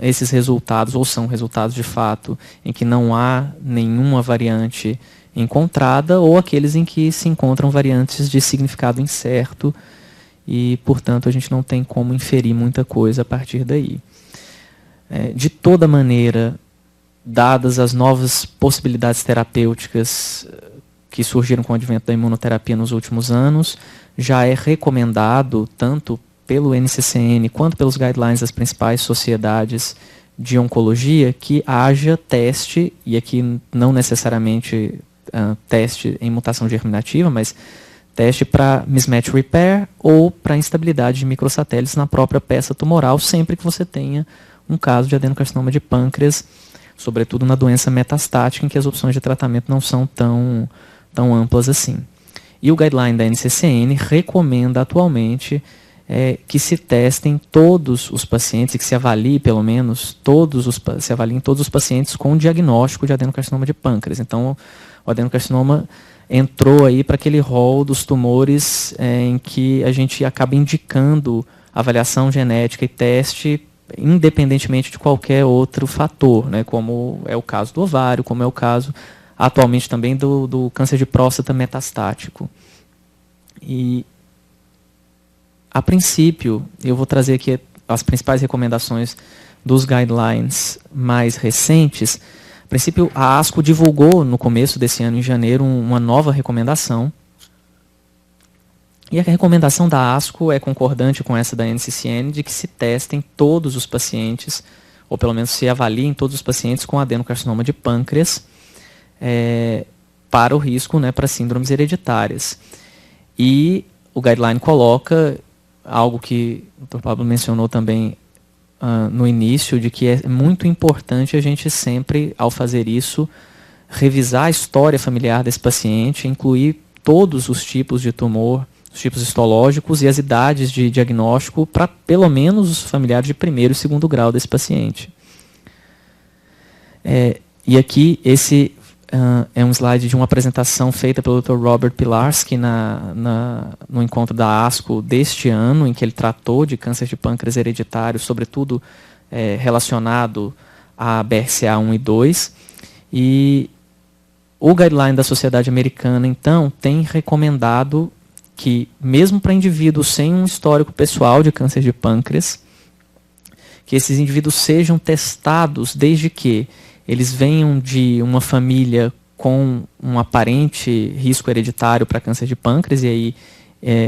esses resultados, ou são resultados de fato, em que não há nenhuma variante encontrada, ou aqueles em que se encontram variantes de significado incerto, e, portanto, a gente não tem como inferir muita coisa a partir daí. De toda maneira, dadas as novas possibilidades terapêuticas que surgiram com o advento da imunoterapia nos últimos anos, já é recomendado, tanto pelo NCCN quanto pelos guidelines das principais sociedades de oncologia, que haja teste, e aqui não necessariamente teste em mutação germinativa, mas teste para mismatch repair ou para instabilidade de microsatélites na própria peça tumoral, sempre que você tenha um caso de adenocarcinoma de pâncreas, sobretudo na doença metastática, em que as opções de tratamento não são tão amplas assim. E o guideline da NCCN recomenda atualmente que se testem todos os pacientes, e que se avalie pelo menos se avaliem todos os pacientes com diagnóstico de adenocarcinoma de pâncreas. Então, o adenocarcinoma entrou aí para aquele rol dos tumores em que a gente acaba indicando avaliação genética e teste independentemente de qualquer outro fator, né, como é o caso do ovário, como é o caso atualmente também do câncer de próstata metastático. E, a princípio, eu vou trazer aqui as principais recomendações dos guidelines mais recentes. A princípio, a ASCO divulgou no começo desse ano, em janeiro, uma nova recomendação. E a recomendação da ASCO é concordante com essa da NCCN, de que se testem todos os pacientes, ou pelo menos se avaliem todos os pacientes com adenocarcinoma de pâncreas, para o risco, né, para síndromes hereditárias. E o guideline coloca algo que o Dr. Pablo mencionou também no início, de que é muito importante a gente sempre, ao fazer isso, revisar a história familiar desse paciente, incluir todos os tipos de tumor, os tipos histológicos e as idades de diagnóstico para pelo menos os familiares de primeiro e segundo grau desse paciente. E aqui esse é um slide de uma apresentação feita pelo Dr. Robert Pilarski no encontro da ASCO deste ano, em que ele tratou de câncer de pâncreas hereditário, sobretudo relacionado a BRCA1 e 2. E o guideline da Sociedade Americana, então, tem recomendado que, mesmo para indivíduos sem um histórico pessoal de câncer de pâncreas, que esses indivíduos sejam testados desde que eles venham de uma família com um aparente risco hereditário para câncer de pâncreas, e aí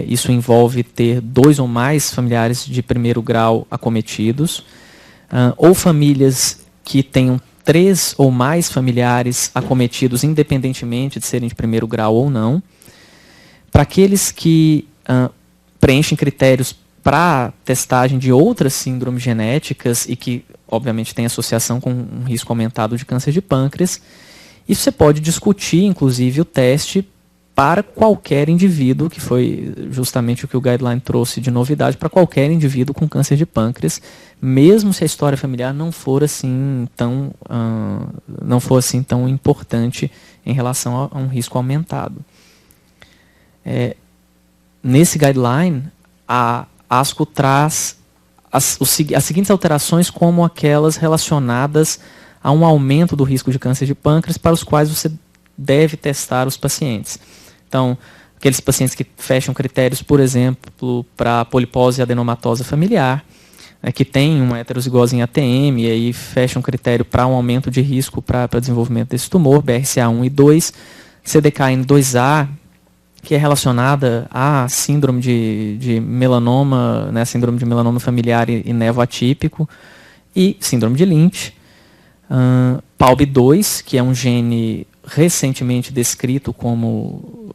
isso envolve ter 2 ou mais familiares de primeiro grau acometidos, ou famílias que tenham 3 ou mais familiares acometidos, independentemente de serem de primeiro grau ou não. Para aqueles que preenchem critérios para testagem de outras síndromes genéticas e que, obviamente, tem associação com um risco aumentado de câncer de pâncreas. E você pode discutir, inclusive, o teste para qualquer indivíduo, que foi justamente o que o guideline trouxe de novidade, para qualquer indivíduo com câncer de pâncreas, mesmo se a história familiar não for assim tão importante em relação a um risco aumentado. Nesse guideline, a ASCO traz as seguintes alterações como aquelas relacionadas a um aumento do risco de câncer de pâncreas para os quais você deve testar os pacientes. Então, aqueles pacientes que fecham critérios, por exemplo, para polipose adenomatosa familiar, que tem uma heterozigose em ATM, e aí fecha um critério para um aumento de risco para desenvolvimento desse tumor, BRCA1 e 2, CDKN2A, que é relacionada à síndrome de melanoma, né, síndrome de melanoma familiar e nevoatípico, e síndrome de Lynch. PALB2, que é um gene recentemente descrito como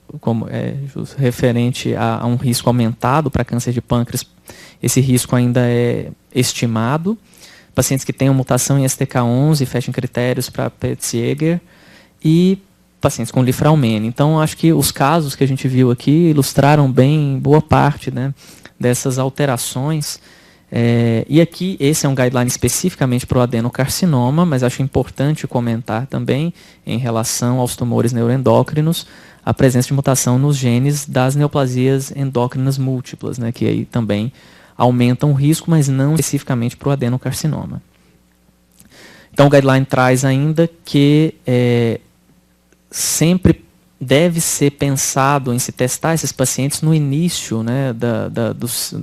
referente a um risco aumentado para câncer de pâncreas. Esse risco ainda é estimado. Pacientes que tenham mutação em STK11 fecham critérios para Petersieger e pacientes com Lifraumene. Então, acho que os casos que a gente viu aqui ilustraram bem boa parte, né, dessas alterações. E aqui, esse é um guideline especificamente para o adenocarcinoma, mas acho importante comentar também, em relação aos tumores neuroendócrinos, a presença de mutação nos genes das neoplasias endócrinas múltiplas, né, que aí também aumentam o risco, mas não especificamente para o adenocarcinoma. Então, o guideline traz ainda que sempre deve ser pensado em se testar esses pacientes no início, né,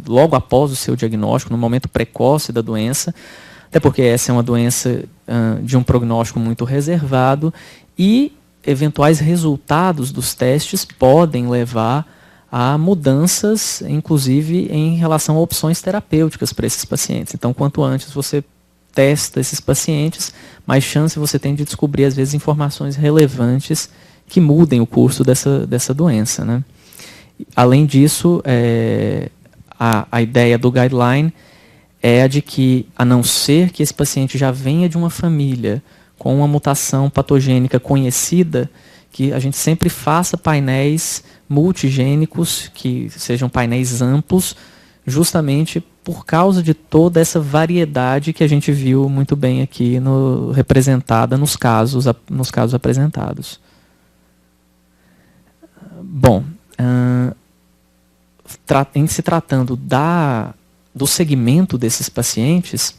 logo após o seu diagnóstico, no momento precoce da doença, até porque essa é uma doença de um prognóstico muito reservado e eventuais resultados dos testes podem levar a mudanças, inclusive em relação a opções terapêuticas para esses pacientes. Então, quanto antes você testa esses pacientes, mais chance você tem de descobrir, às vezes, informações relevantes que mudem o curso dessa doença, né? Além disso, a ideia do guideline é a de que, a não ser que esse paciente já venha de uma família com uma mutação patogênica conhecida, que a gente sempre faça painéis multigênicos, que sejam painéis amplos, justamente por causa de toda essa variedade que a gente viu muito bem aqui representada nos casos apresentados. Bom, em se tratando do segmento desses pacientes,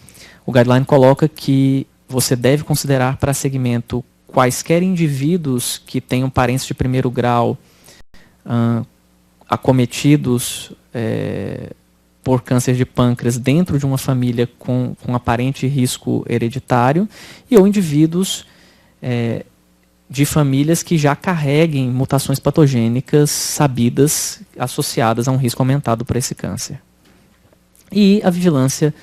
o guideline coloca que você deve considerar para segmento quaisquer indivíduos que tenham parentes de primeiro grau acometidos por câncer de pâncreas dentro de uma família com aparente risco hereditário ou indivíduos de famílias que já carreguem mutações patogênicas sabidas associadas a um risco aumentado para esse câncer. E a vigilância,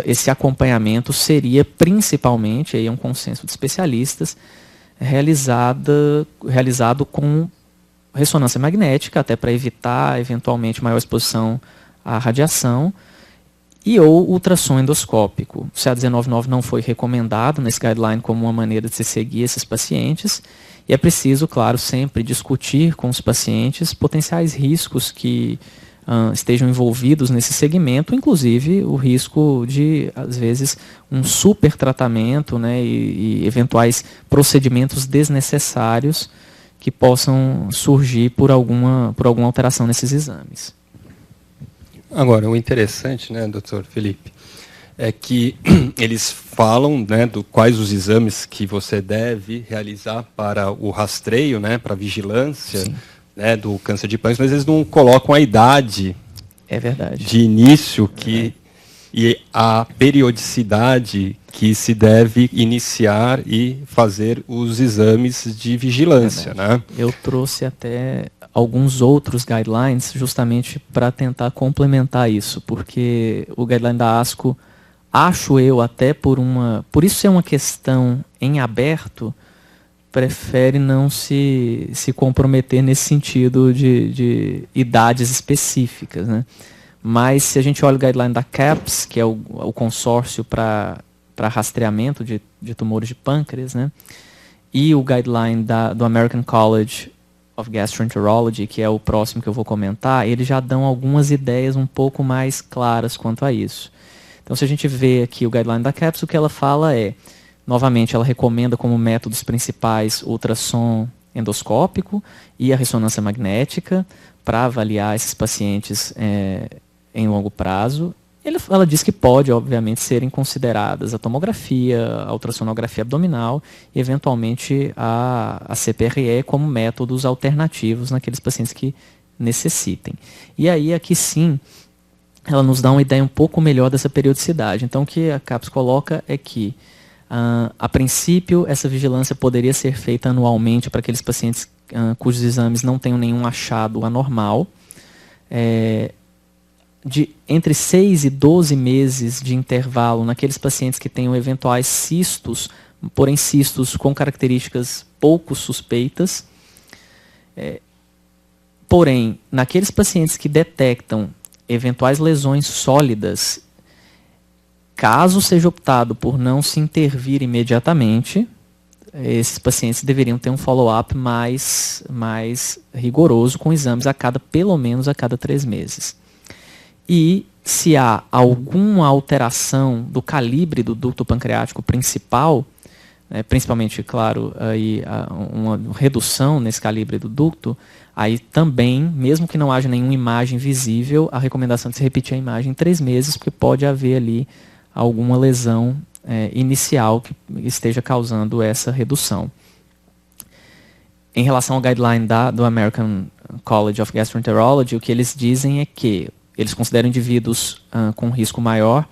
esse acompanhamento seria principalmente, aí é um consenso de especialistas, realizado com ressonância magnética, até para evitar eventualmente maior exposição à radiação, ou ultrassom endoscópico. O CA199 não foi recomendado nesse guideline como uma maneira de se seguir esses pacientes, e é preciso, claro, sempre discutir com os pacientes potenciais riscos que estejam envolvidos nesse segmento, inclusive o risco de, às vezes, um super tratamento, né, e eventuais procedimentos desnecessários que possam surgir por alguma alteração nesses exames. Agora, o interessante, né, doutor Felipe, é que eles falam, né, quais os exames que você deve realizar para o rastreio, né, para a vigilância, né, do câncer de pâncreas, mas eles não colocam a idade de início e a periodicidade que se deve iniciar e fazer os exames de vigilância, né? Eu trouxe até alguns outros guidelines justamente para tentar complementar isso, porque o guideline da ASCO, acho eu, até por isso é uma questão em aberto prefere não se comprometer nesse sentido de idades específicas, né? Mas se a gente olha o guideline da CAPS, que é o consórcio para rastreamento de tumores de pâncreas, né? E o guideline do American College of Gastroenterology, que é o próximo que eu vou comentar, eles já dão algumas ideias um pouco mais claras quanto a isso. Então, se a gente vê aqui o guideline da CAPS, o que ela fala é, novamente, ela recomenda como métodos principais o ultrassom endoscópico e a ressonância magnética para avaliar esses pacientes em longo prazo. Ela diz que pode, obviamente, serem consideradas a tomografia, a ultrassonografia abdominal e, eventualmente, a CPRE como métodos alternativos naqueles pacientes que necessitem. E aí, aqui sim, ela nos dá uma ideia um pouco melhor dessa periodicidade. Então, o que a CAPS coloca é que, a princípio, essa vigilância poderia ser feita anualmente para aqueles pacientes cujos exames não tenham nenhum achado anormal, de entre 6 e 12 meses de intervalo naqueles pacientes que tenham eventuais cistos, porém cistos com características pouco suspeitas. Porém, naqueles pacientes que detectam eventuais lesões sólidas, caso seja optado por não se intervir imediatamente, esses pacientes deveriam ter um follow-up mais rigoroso com exames pelo menos a cada 3 meses. E se há alguma alteração do calibre do ducto pancreático principal, principalmente, claro, aí, uma redução nesse calibre do ducto, aí também, mesmo que não haja nenhuma imagem visível, a recomendação é de se repetir a imagem em 3 meses, porque pode haver ali alguma lesão inicial que esteja causando essa redução. Em relação ao guideline do American College of Gastroenterology, o que eles dizem é que eles consideram indivíduos com risco maior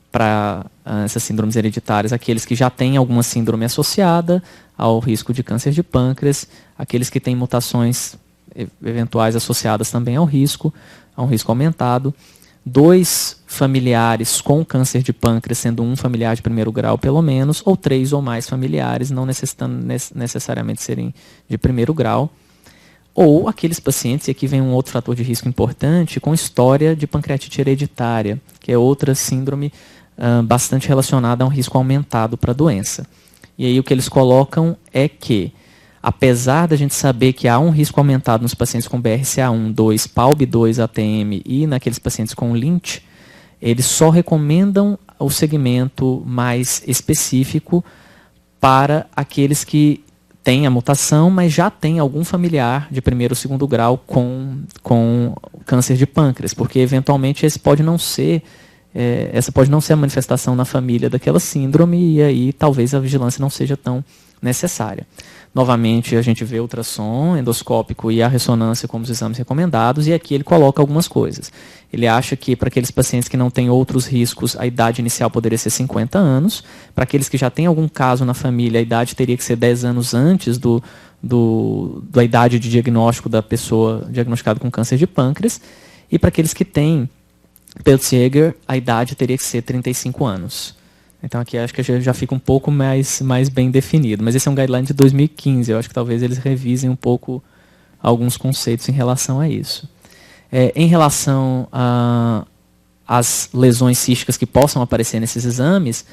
para essas síndromes hereditárias, aqueles que já têm alguma síndrome associada ao risco de câncer de pâncreas, aqueles que têm mutações eventuais associadas também ao risco, a um risco aumentado, 2 familiares com câncer de pâncreas, sendo um familiar de 1º grau pelo menos, ou 3 ou mais familiares, não necessitando necessariamente serem de 1º grau, ou aqueles pacientes, e aqui vem um outro fator de risco importante, com história de pancreatite hereditária, que é outra síndrome bastante relacionada a um risco aumentado para a doença. E aí o que eles colocam é que, apesar da gente saber que há um risco aumentado nos pacientes com BRCA1, 2, PALB2, ATM e naqueles pacientes com Lynch, eles só recomendam o segmento mais específico para aqueles que têm a mutação, mas já tem algum familiar de 1º ou 2º grau com câncer de pâncreas, porque eventualmente essa pode não ser a manifestação na família daquela síndrome, e aí talvez a vigilância não seja tão necessária. Novamente, a gente vê o ultrassom endoscópico e a ressonância como os exames recomendados, e aqui ele coloca algumas coisas. Ele acha que para aqueles pacientes que não têm outros riscos, a idade inicial poderia ser 50 anos. Para aqueles que já têm algum caso na família, a idade teria que ser 10 anos antes da idade de diagnóstico da pessoa diagnosticada com câncer de pâncreas. E para aqueles que têm Peutz-Jeghers, a idade teria que ser 35 anos. Então aqui acho que já fica um pouco mais bem definido. Mas esse é um guideline de 2015. Eu acho que talvez eles revisem um pouco alguns conceitos em relação a isso. Em relação às lesões císticas que possam aparecer nesses exames,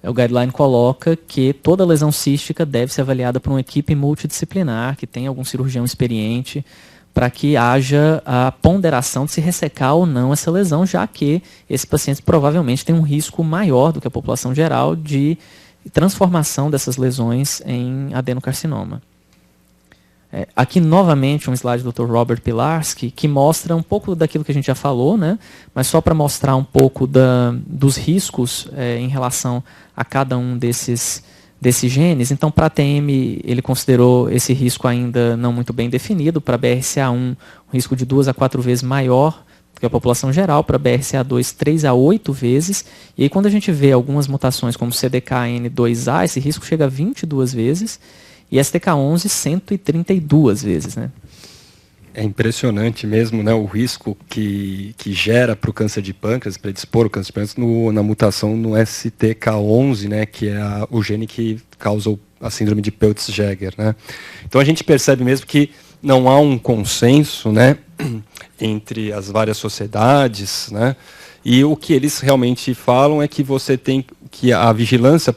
o guideline coloca que toda lesão cística deve ser avaliada por uma equipe multidisciplinar, que tenha algum cirurgião experiente, para que haja a ponderação de se ressecar ou não essa lesão, já que esses pacientes provavelmente têm um risco maior do que a população geral de transformação dessas lesões em adenocarcinoma. Aqui, novamente, um slide do Dr. Robert Pilarski, que mostra um pouco daquilo que a gente já falou, né? Mas só para mostrar um pouco dos riscos em relação a cada um desses genes. Então, para a ATM, ele considerou esse risco ainda não muito bem definido. Para BRCA1, um risco de 2 a 4 vezes maior do que a população geral. Para BRCA2, 3 a 8 vezes. E aí, quando a gente vê algumas mutações, como CDKN2A, esse risco chega a 22 vezes. E STK11, 132 vezes. Né? É impressionante mesmo, né, o risco que gera para o câncer de pâncreas, predispor o câncer de pâncreas na mutação no STK11, né, que é o gene que causa a síndrome de Peutz-Jeghers, né. Então a gente percebe mesmo que não há um consenso, né, entre as várias sociedades, né, e o que eles realmente falam é que você tem que a vigilância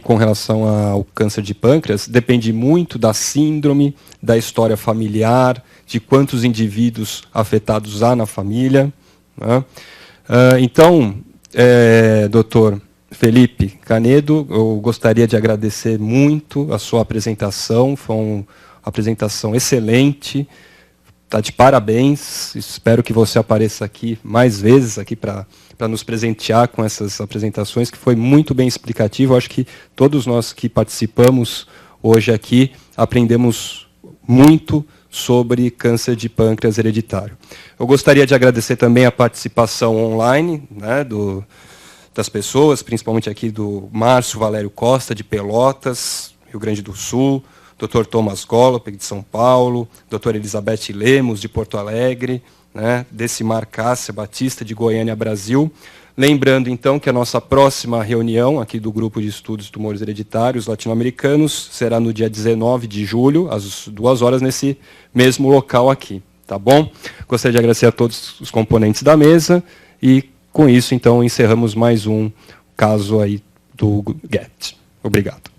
com relação ao câncer de pâncreas depende muito da síndrome, da história familiar, de quantos indivíduos afetados há na família, né? Então, doutor Felipe Canedo, eu gostaria de agradecer muito a sua apresentação, foi uma apresentação excelente, está de parabéns, espero que você apareça aqui mais vezes aqui para nos presentear com essas apresentações, que foi muito bem explicativo. Acho que todos nós que participamos hoje aqui aprendemos muito sobre câncer de pâncreas hereditário. Eu gostaria de agradecer também a participação online, né, das pessoas, principalmente aqui do Márcio Valério Costa, de Pelotas, Rio Grande do Sul, Dr. Thomas Gollop, de São Paulo, Dr. Elizabeth Lemos, de Porto Alegre, né, Decimar Cássia Batista, de Goiânia, Brasil. Lembrando, então, que a nossa próxima reunião aqui do Grupo de Estudos de Tumores Hereditários Latino-Americanos será no dia 19 de julho, às 2 horas, nesse mesmo local aqui. Tá bom? Gostaria de agradecer a todos os componentes da mesa e, com isso, então, encerramos mais um caso aí do GET. Obrigado.